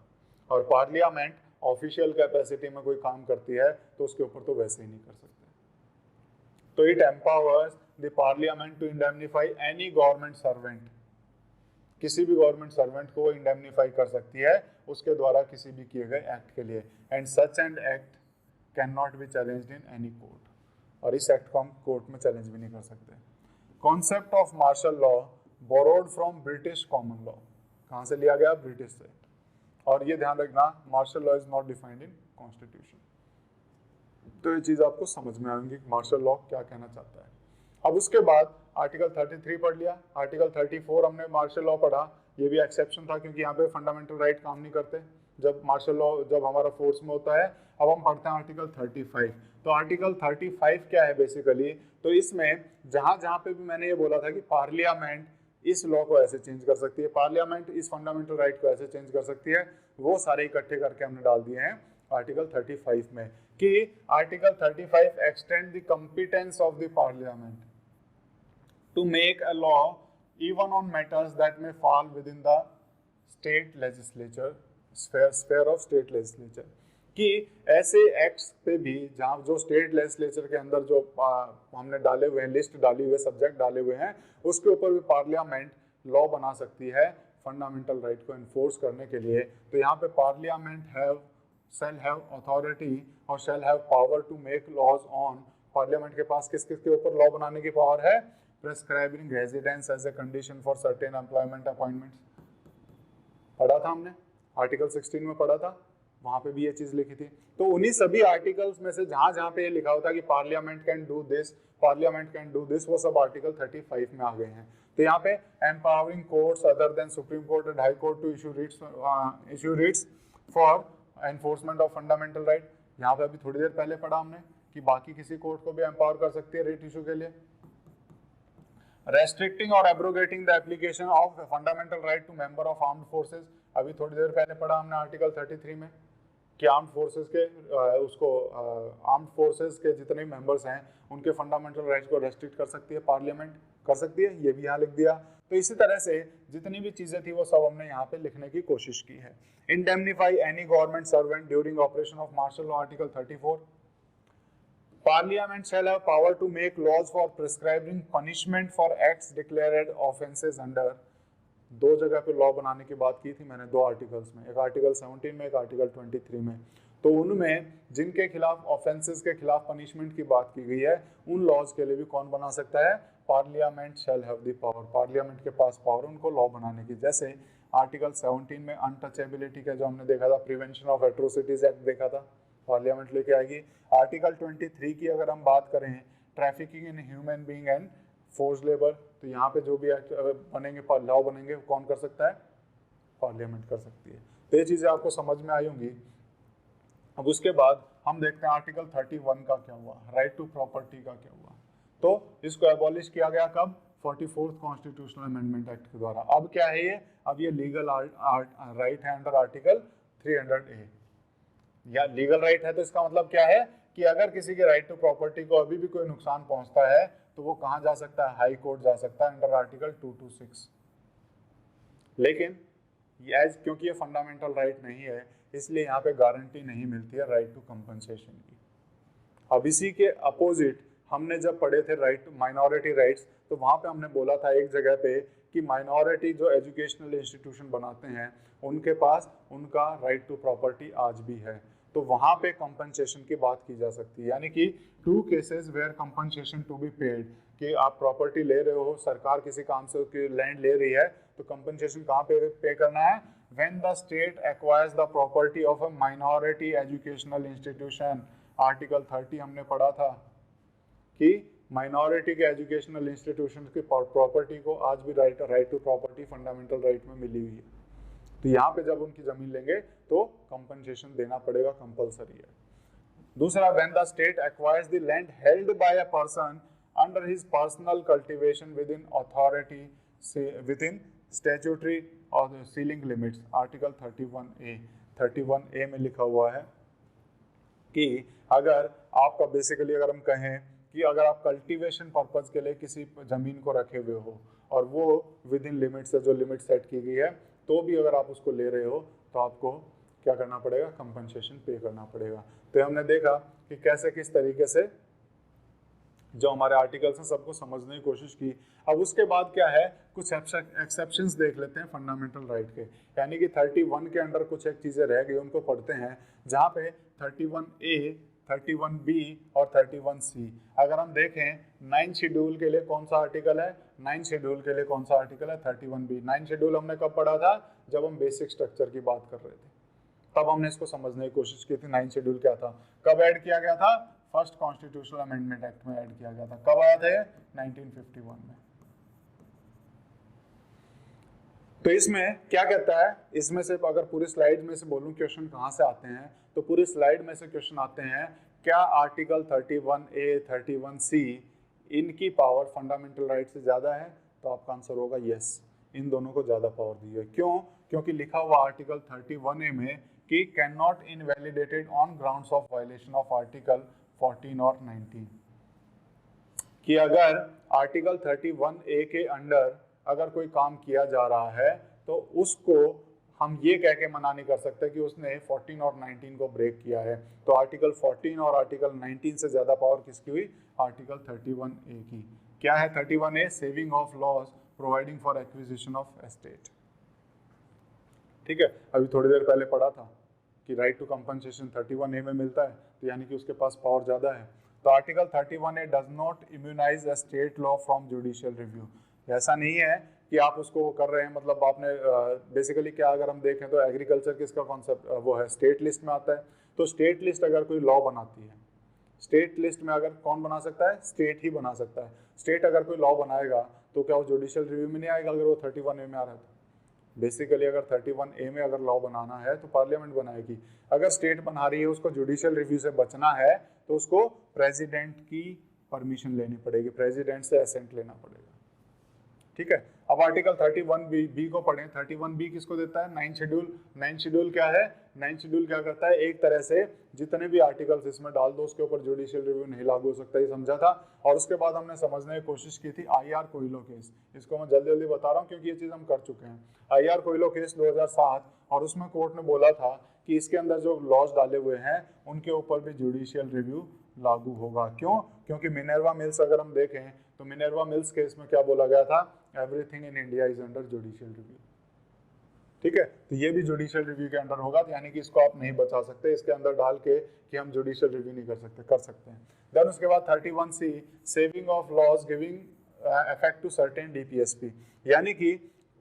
और पार्लियामेंट ऑफिशियल कैपेसिटी में कोई काम करती है तो उसके ऊपर तो वैसे ही नहीं कर सकते। तो it empowers the parliament to indemnify any government servant, किसी भी गवर्नमेंट सर्वेंट को इंडेमनीफाई कर सकती है उसके द्वारा किसी भी किए गए एक्ट के लिए। And such and act can not be challenged in any court, और इस एक्ट को हम कोर्ट में चैलेंज भी नहीं कर सकते। Concept of martial law borrowed from British common law, कहाँ से लिया गया? ब्रिटिश से। और ये ध्यान रखना, martial law is not defined in constitution. तो ये चीज आपको समझ में आएंगी मार्शल लॉ क्या कहना चाहता है। अब उसके बाद आर्टिकल 33 पढ़ लिया, आर्टिकल 34 हमने मार्शल लॉ पढ़ा, ये भी एक्सेप्शन था क्योंकि यहाँ पे फंडामेंटल राइट काम नहीं करते जब मार्शल लॉ जब हमारा फोर्स में होता है। अब हम पढ़ते हैं आर्टिकल 35। तो आर्टिकल 35 क्या है बेसिकली? तो इसमें जहां जहां पे भी मैंने ये बोला था कि पार्लियामेंट इस लॉ को ऐसे चेंज कर सकती है, पार्लियामेंट इस फंडामेंटल राइट को ऐसे चेंज कर सकती है, वो सारे इकट्ठे करके हमने डाल दिए हैं आर्टिकल 35 में कि article 35 extend the competence of the parliament to make a law even on matters that may fall within the state legislature sphere of state legislature। कि ऐसे एक्ट्स पे भी जहाँ जो स्टेट लेजिस्लेचर के अंदर जो हमने डाले हुए हैं, लिस्ट डाली हुई है, सब्जेक्ट डाले हुए हैं, उसके ऊपर भी पार्लियामेंट लॉ बना सकती है फंडामेंटल राइट को एनफोर्स करने के लिए। तो यहाँ पे पार्लियामेंट shall have authority और shall have power to make laws on, parliament के पास किस किस के ऊपर लॉ बनाने की पावर है? Prescribing residence as a condition for certain employment appointments, पढ़ा था हमने, आर्टिकल 16 में पढ़ा था, वहां पे भी ये चीज लिखी थी। तो उन्हीं सभी आर्टिकल्स में से जहां जहां पे ये लिखा होता है कि parliament can do this, parliament can do this, वो सब आर्टिकल 35 में आ गए हैं। तो यहाँ पे empowering courts other than supreme court and high court to issue writs for enforcement of fundamental right, यहाँ पे अभी थोड़ी देर पहले पढ़ा हमने कि बाकी किसी कोर्ट को भी एम्पावर कर सकती है रिट इशू के लिए। रेस्ट्रिक्टिंग और abrogating the application of fundamental right to member of armed forces, अभी थोड़ी देर पहले पढ़ा हमने आर्टिकल 33 में कि आर्म्ड फोर्सेस के आर्म्ड फोर्सेस के जितने मेंबर्स हैं उनके फंडामेंटल राइट्स को रेस्ट्रिक्ट कर सकती है पार्लियामेंट, कर सकती है, ये भी यहाँ लिख दिया। तो इसी तरह से जितनी भी चीजें थी वो सब हमने यहाँ पे लिखने की कोशिश की है। Indemnify any government servant during operation of martial law, article 34। Parliament shall have power to make laws for prescribing punishment for acts declared offences under, दो जगह पे लॉ बनाने की बात की थी मैंने, दो आर्टिकल्स में, एक आर्टिकल 17 में, एक आर्टिकल 23 में। तो उनमें जिनके खिलाफ ऑफेंसेस के खिलाफ पनिशमेंट की बात की गई है, उन लॉज के लिए भी कौन बना सकता है? Parliament shall have the power, parliament के पास पावर उनको लॉ बनाने की। जैसे आर्टिकल 17 में अनटचेबिलिटी का जो हमने देखा था, प्रिवेंशन ऑफ एट्रोसिटीज एक्ट देखा था, पार्लियामेंट लेके आएगी। आर्टिकल 23 की अगर हम बात करें, trafficking in human being and force labour, तो यहाँ पे जो भी एक्ट बनेंगे, लॉ बनेंगे, कौन कर सकता है? पार्लियामेंट कर सकती है। तो ये चीजें आपको समझ में आई होंगी। अब उसके बाद हम देखते हैं आर्टिकल 31 का क्या हुआ, राइट टू प्रॉपर्टी का क्या हुआ। तो इसको एबॉलिश किया गया कब? 44th कॉन्स्टिट्यूशनल अमेंडमेंट एक्ट के द्वारा। अब क्या है ये? अब ये लीगल राइट है अंडर आर्टिकल 300A, या लीगल राइट है। तो इसका मतलब क्या है कि अगर किसी के राइट टू प्रॉपर्टी को अभी भी कोई नुकसान पहुंचता है तो वो कहां जा सकता है? हाई कोर्ट जा सकता है अंडर आर्टिकल 226। लेकिन एज क्योंकि ये फंडामेंटल राइट नहीं है, इसलिए यहाँ पे गारंटी नहीं मिलती है राइट टू कंपनसेशन की। अब इसी के अपोजिट हमने जब पढ़े थे राइट माइनॉरिटी राइट्स, तो वहां पे हमने बोला था एक जगह पे कि माइनॉरिटी जो एजुकेशनल इंस्टीट्यूशन बनाते हैं उनके पास उनका राइट टू प्रॉपर्टी आज भी है। तो वहां पे कंपनसेशन की बात की जा सकती है, यानी कि 2 cases where compensation to be paid, कि आप प्रॉपर्टी ले रहे हो, सरकार किसी काम से लैंड ले रही है, तो कंपनसेशन कहाँ पे करना है? When the state acquires the property of a minority educational institution, article 30 हमने पढ़ा था कि माइनॉरिटी के एजुकेशनल इंस्टीट्यूशन की प्रॉपर्टी को आज भी right to property fundamental right में मिली हुई है। तो यहाँ पे जब उनकी जमीन लेंगे तो कंपनसेशन देना पड़ेगा, कंपलसरी है। दूसरा, when the state acquires the land held by a person under his personal cultivation with in authority with in statutory और सीलिंग लिमिट्स, आर्टिकल 31A में लिखा हुआ है कि अगर आपका बेसिकली अगर हम कहें कि अगर आप कल्टीवेशन पर्पज के लिए किसी जमीन को रखे हुए हो और वो विद इन लिमिट से, जो लिमिट सेट की गई है, तो भी अगर आप उसको ले रहे हो तो आपको क्या करना पड़ेगा? कंपनसेशन पे करना पड़ेगा। तो हमने देखा कि कैसे किस तरीके से जो हमारे आर्टिकल्स हैं सबको समझने की कोशिश की। अब उसके बाद क्या है, कुछ एक्सेप्शंस देख लेते हैं फंडामेंटल राइट के, यानी कि 31 के अंडर कुछ एक चीज़ें रह गई, उनको पढ़ते हैं। जहाँ पे 31A, 31B और 31C, अगर हम देखें 9 शेड्यूल के लिए कौन सा आर्टिकल है? 9 शेड्यूल के लिए कौन सा आर्टिकल है? 31B। 9 शेड्यूल हमने कब पढ़ा था? जब हम बेसिक स्ट्रक्चर की बात कर रहे थे, तब हमने इसको समझने की कोशिश की थी। 9 शेड्यूल क्या था, कब ऐड किया गया था? फर्स्ट कॉन्स्टिट्यूशनल अमेंडमेंट एक्ट में ऐड किया गया था। कब आया था? 1951 में। तो इसमें क्या कहता है, इसमें से अगर पूरी स्लाइड में से बोलूं क्वेश्चन कहाँ से आते हैं, तो पूरी स्लाइड में से क्वेश्चन आते हैं, क्या आर्टिकल 31A, 31C इनकी पावर फंडामेंटल राइट से ज्यादा है? तो आपका आंसर होगा यस, इन दोनों को ज्यादा पावर दी है। क्यों? क्योंकि लिखा हुआ आर्टिकल 31A में कि can not invalidated on grounds of violation of article 14 और 19, कि अगर आर्टिकल 31A के अंडर अगर कोई काम किया जा रहा है तो उसको हम ये कह के मना नहीं कर सकते कि उसने 14 और 19 को ब्रेक किया है। तो आर्टिकल 14 और आर्टिकल 19 से ज्यादा पावर किसकी हुई? आर्टिकल 31A की। क्या है 31A? Saving of laws providing for acquisition of estate. ठीक है, अभी थोड़ी देर पहले पढ़ा था कि राइट टू कंपनसेशन 31A में मिलता है, तो यानी कि उसके पास पावर ज्यादा है। तो article 31A does not immunise a state law from judicial review. ऐसा नहीं है कि आप उसको कर रहे हैं, मतलब आपने बेसिकली क्या, अगर हम देखें तो एग्रीकल्चर किसका कॉन्सेप्ट वो है, स्टेट लिस्ट में आता है। तो स्टेट लिस्ट अगर कोई लॉ बनाती है, स्टेट लिस्ट में अगर कौन बना सकता है? स्टेट ही बना सकता है। स्टेट अगर कोई लॉ बनाएगा तो क्या वो जुडिशियल रिव्यू में नहीं आएगा अगर वो 31A में आ रहा था? बेसिकली अगर 31A में अगर लॉ बनाना है तो पार्लियामेंट बनाएगी। अगर स्टेट बना रही है, उसको जुडिशियल रिव्यू से बचना है तो उसको प्रेसिडेंट की परमिशन लेनी पड़ेगी, प्रेसिडेंट से असेंट लेना पड़ेगा। ठीक है, अब आर्टिकल 31B को पढ़ें। 31B किसको देता है? 9 शेड्यूल। 9 शेड्यूल क्या है? 9 शेड्यूल क्या करता है? एक तरह से जितने भी आर्टिकल्स इसमें डाल दो उसके ऊपर जुडिशियल रिव्यू नहीं लागू हो सकता, ये समझा था। और उसके बाद हमने समझने की कोशिश की थी IR कोयलो केस। इसको मैं जल्दी जल्दी बता रहा हूँ क्योंकि ये चीज हम कर चुके हैं। IR कोयलो केस 2007, और उसमें कोर्ट ने बोला था कि इसके अंदर जो लॉज डाले हुए हैं उनके ऊपर भी जुडिशियल रिव्यू लागू होगा। क्यों? क्योंकि मिनर्वा मिल्स अगर हम देखें तो मिनर्वा मिल्स केस में क्या बोला गया था? Everything in India is under judicial review. ठीक है, तो ये भी जुडिशियल रिव्यू के अंडर होगा, तो यानी कि इसको आप नहीं बचा सकते इसके अंदर डाल के कि हम जुडिशियल रिव्यू नहीं कर सकते हैं। देन उसके बाद 31C saving of laws giving effect to certain DPSP, यानी कि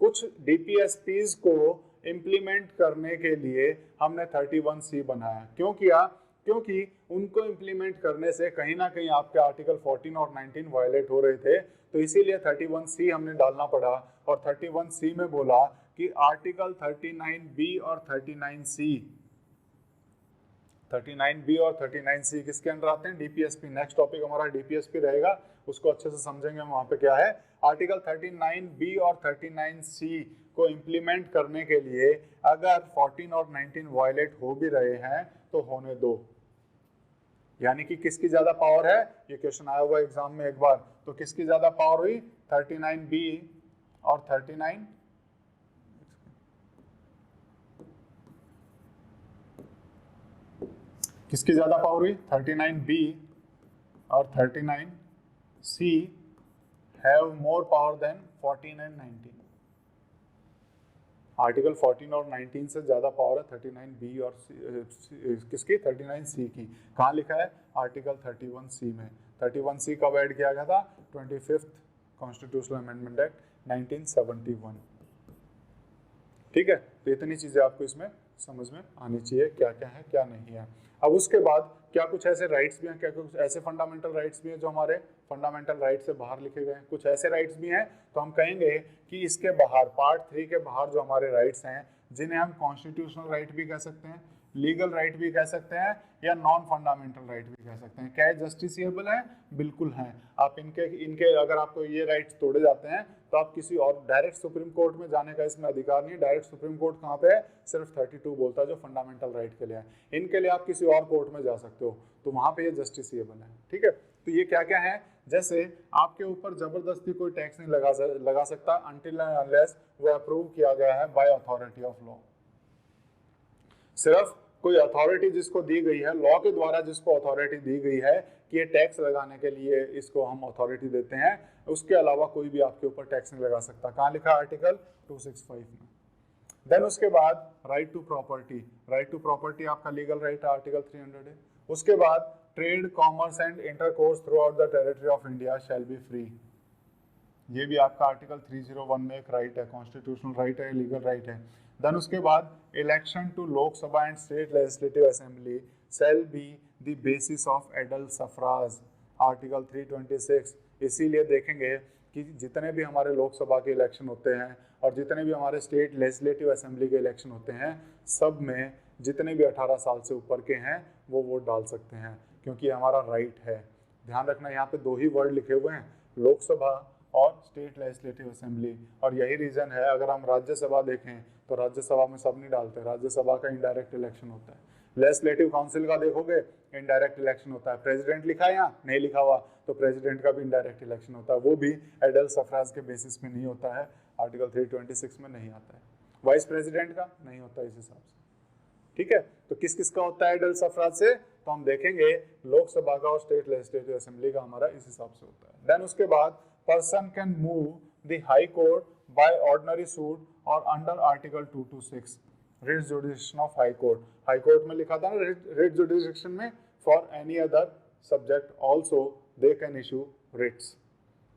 कुछ DPSPs को इम्प्लीमेंट करने के लिए हमने 31C बनाया। क्यों किया? क्योंकि उनको इम्प्लीमेंट करने से कहीं ना कहीं आपके आर्टिकल 14 और 19 वायलेट हो रहे थे, तो इसीलिए 31C हमने डालना पड़ा। और 31C में बोला कि आर्टिकल 39B और 39B और 39C किसके अंदर आते हैं? DPSP। नेक्स्ट टॉपिक हमारा DPSP रहेगा, उसको अच्छे से समझेंगे वहां पे क्या है। आर्टिकल 39B और 39C को इम्प्लीमेंट करने के लिए अगर 14 और 19 वायलेट हो भी रहे हैं तो होने दो। यानी कि किसकी ज्यादा पावर है? ये क्वेश्चन आया हुआ एग्जाम में एक बार, तो किसकी ज्यादा पावर हुई? 39B और 39, किसकी ज्यादा पावर हुई? 39B और 39C have more power than 14 and 19। Article 14 और 19 से ज्यादा पावर है 39B और किसकी? 39C की। कहाँ लिखा है? आर्टिकल 31C में। 31C कब ऐड किया गया था? 25th constitutional amendment act 1971। ठीक है, तो इतनी चीजें आपको इसमें समझ में आनी चाहिए, क्या क्या है क्या नहीं है। अब उसके बाद क्या कुछ ऐसे राइट्स भी हैं, क्या कुछ ऐसे फंडामेंटल राइट्स भी हैं जो हमारे फंडामेंटल राइट से बाहर लिखे गए हैं? कुछ ऐसे राइट्स भी हैं तो हम कहेंगे कि इसके बाहर पार्ट 3 के बाहर जो हमारे राइट्स हैं, जिन्हें हम कॉन्स्टिट्यूशनल राइट भी कह सकते हैं, लीगल राइट भी कह सकते हैं, या नॉन फंडामेंटल राइट भी कह सकते हैं। क्या है? जस्टिसिएबल है? बिल्कुल है। आप इनके अगर आपको ये राइट्स तोड़े जाते हैं तो आप किसी और डायरेक्ट सुप्रीम कोर्ट में जाने का इसमें अधिकार नहीं है। डायरेक्ट सुप्रीम कोर्ट कहाँ पे है? सिर्फ 32 बोलता है जो फंडामेंटल राइट के लिए है। इनके लिए आप किसी और कोर्ट में जा सकते हो, तो वहां पे ये जस्टिसिएबल है। ठीक है, तो ये क्या क्या है? जैसे आपके ऊपर जबरदस्ती कोई टैक्स नहीं लगा सकता अनटिल एंड अनलेस वो अप्रूव किया गया है बाय अथॉरिटी ऑफ लॉ। सिर्फ कोई अथॉरिटी जिसको दी गई है, लॉ के द्वारा जिसको अथॉरिटी दी गई है कि ये टैक्स लगाने के लिए इसको हम अथॉरिटी देते हैं, उसके अलावा कोई भी आपके ऊपर टैक्स नहीं लगा सकता। कहाँ लिखा है? आर्टिकल 265 में। देन उसके बाद right to property. Right to property आपका लीगल राइट है, आर्टिकल 300 है। उसके बाद trade, commerce and intercourse throughout the territory of India shall be free. ये भी आपका आर्टिकल 301 में एक राइट है, कॉन्स्टिट्यूशनल राइट है, लीगल राइट है। देन उसके बाद election to Lok Sabha and state legislative assembly shall be the basis of adult suffrage, article 326। इसीलिए देखेंगे कि जितने भी हमारे लोकसभा के इलेक्शन होते हैं और जितने भी हमारे स्टेट लेजिस्लेटिव असेंबली के इलेक्शन होते हैं, सब में जितने भी 18 साल से ऊपर के हैं वो वोट डाल सकते हैं, क्योंकि हमारा राइट है। ध्यान रखना, यहाँ पे 2 ही वर्ड लिखे हुए हैं, लोकसभा और स्टेट लेजिस्लेटिव असेंबली। और यही रीजन है, अगर हम राज्यसभा देखें तो राज्यसभा में सब नहीं डालते, राज्यसभा का इनडायरेक्ट इलेक्शन होता है। लेजिस्लेटिव काउंसिल का देखोगे इनडायरेक्ट इलेक्शन होता है। प्रेसिडेंट लिखा है यहाँ, नहीं लिखा हुआ, तो प्रेसिडेंट का भी इनडायरेक्ट इलेक्शन होता है, वो भी एडल्ट सफराज के बेसिस में नहीं होता है, आर्टिकल 326 में नहीं आता है। वाइस प्रेसिडेंट का नहीं होता इस हिसाब से, ठीक है। तो किस किस का होता है एडल्ट अफराद से, तो हम देखेंगे लोकसभा का और स्टेट लेजिस्लेटिव असेंबली का हमारा इस हिसाब से होता है। देन उसके बाद person can move the high court by ordinary suit और under article 226 writ jurisdiction of high court. High court में लिखा था ना रिट जुडिक्शन में, for any other subject also they can issue writs.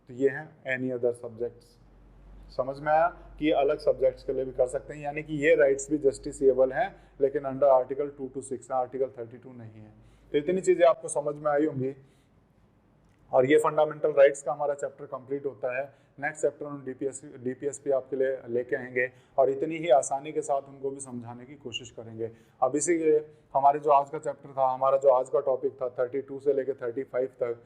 तो ये है एनी अदर सब्जेक्ट्स, समझ में आया कि ये अलग सब्जेक्ट्स के लिए भी कर सकते हैं, यानी कि ये राइट्स भी जस्टिसेबल हैं लेकिन अंडर आर्टिकल 226 है, आर्टिकल 32 नहीं है। तो इतनी चीजें आपको समझ में आई होंगी और ये फंडामेंटल राइट्स का हमारा चैप्टर कंप्लीट होता है। नेक्स्ट चैप्टर हम डीपीएसपी आपके लिए लेके आएंगे और इतनी ही आसानी के साथ उनको भी समझाने की कोशिश करेंगे। अब इसी के हमारे जो आज का चैप्टर था, हमारा जो आज का टॉपिक था 32 से लेकर 35 तक,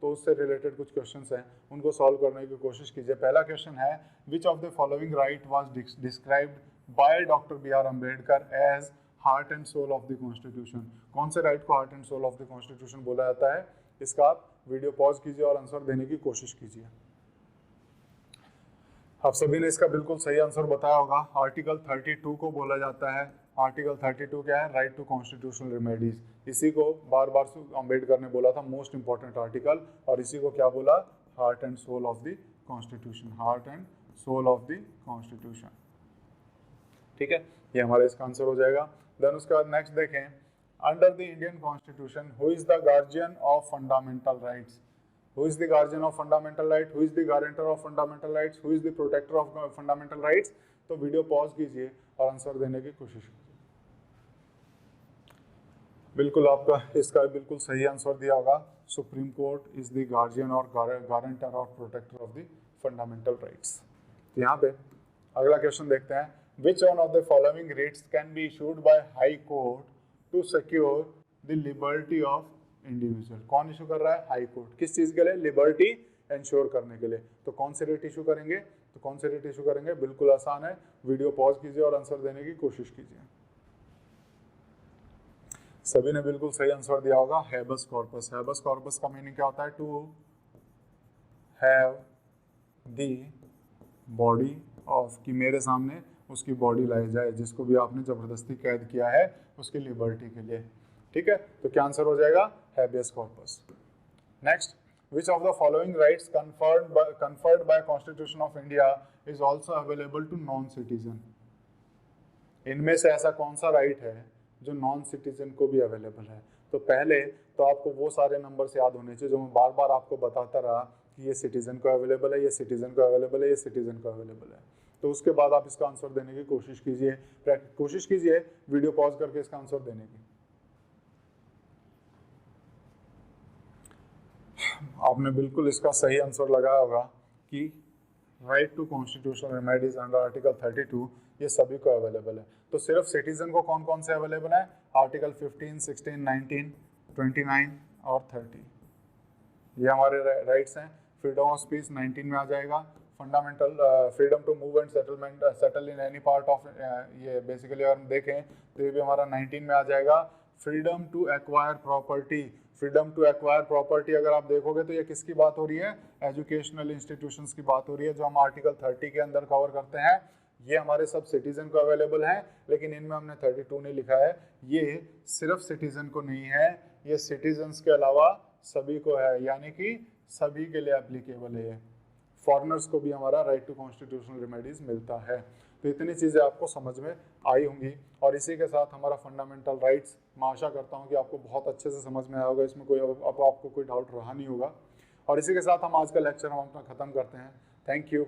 तो उससे रिलेटेड कुछ क्वेश्चंस हैं, उनको सॉल्व करने की कोशिश कीजिए। पहला क्वेश्चन है which of the following right was described by doctor B R Ambedkar as heart and soul of the constitution. कौन से राइट को heart and soul of the constitution बोला जाता है, इसका आप वीडियो पॉज कीजिए और आंसर देने की कोशिश कीजिए। आप सभी ने इसका बिल्कुल सही आंसर बताया होगा। आर्टिकल 32 को बोला जाता है, आर्टिकल 32 क्या है, राइट टू कॉन्स्टिट्यूशनल रेमेडीज। इसी को बार बार अम्बेडकर ने बोला था मोस्ट इंपॉर्टेंट आर्टिकल, और इसी को क्या बोला, heart and soul of the constitution, heart and soul of the constitution, ठीक है। ये हमारा इसका आंसर हो जाएगा। देन उसके बाद नेक्स्ट देखें, under the Indian constitution who is the guardian of fundamental rights. Who is the guardian of fundamental right? Who is the guarantor of fundamental rights? Who is the protector of fundamental rights? तो वीडियो पॉज कीजिए और आंसर देने की कोशिश कीजिए। बिल्कुल आपका इसका बिल्कुल सही आंसर दिया होगा। Supreme court is the guardian और गारंटर और protector of the fundamental rights. यहाँ पे अगला क्वेश्चन देखते हैं, which one of the following writs can be issued by high court to secure the liberty of individual. कौन इशू कर रहा है, हाई कोर्ट। किस चीज के लिए, लिबर्टी इंश्योर करने के लिए। तो कौन से रेट इशू करेंगे, तो कौन से रेट इशू करेंगे, बिल्कुल आसान है। वीडियो पॉज कीजिए और आंसर देने की कोशिश कीजिए। सभी ने बिल्कुल सही आंसर दिया होगा, हैबस कॉर्पस। हैबस कॉर्पस का मीनिंग क्या होता है, to have the body of, कि मेरे सामने उसकी बॉडी लाई जाए, जिसको भी आपने जबरदस्ती कैद किया है उसकी लिबर्टी के लिए, ठीक है। तो क्या आंसर हो जाएगा, habeas corpus. Next, which of the following rights conferred by Constitution of India is also available to non citizen. इनमें से ऐसा कौन सा राइट है जो नॉन सिटीजन को भी अवेलेबल है। तो पहले तो आपको वो सारे नंबर्स याद होने चाहिए जो मैं बार बार आपको बताता रहा कि ये सिटीजन को अवेलेबल है, ये सिटीजन को अवेलेबल है, ये सिटीजन को अवेलेबल है। तो उसके बाद आप इसका आंसर देने की कोशिश कीजिए, वीडियो पॉज करके इसका आंसर देने की। आपने बिल्कुल इसका सही आंसर लगाया होगा कि right to constitutional remedies under article 32 ये सभी को अवेलेबल है। तो सिर्फ सिटीजन को कौन कौन से अवेलेबल है, आर्टिकल 15, 16, 19, 29 और 30, ये हमारे राइट्स हैं। फ्रीडम ऑफ स्पीच 19 में आ जाएगा। Fundamental freedom to move and settle in any part of, ये बेसिकली अगर हम देखें तो ये भी हमारा 19 में आ जाएगा। Freedom to acquire property, freedom to acquire property अगर आप देखोगे तो ये किसकी बात हो रही है, एजुकेशनल इंस्टीट्यूशंस की बात हो रही है, जो हम आर्टिकल 30 के अंदर कवर करते हैं। ये हमारे सब सिटीजन को अवेलेबल हैं, लेकिन इनमें हमने 32 नहीं लिखा है। ये सिर्फ सिटीजन को नहीं है, ये सिटीजन्स के अलावा सभी को है, यानी कि सभी के लिए एप्लीकेबल है। फॉरेनर्स को भी हमारा राइट टू कॉन्स्टिट्यूशनल रेमेडीज मिलता है। तो इतनी चीज़ें आपको समझ में आई होंगी और इसी के साथ हमारा फंडामेंटल राइट्स, मैं आशा करता हूँ कि आपको बहुत अच्छे से समझ में आया होगा, इसमें कोई आपको कोई डाउट रहा नहीं होगा। और इसी के साथ हम आज का लेक्चर हम अपना ख़त्म करते हैं। Thank you.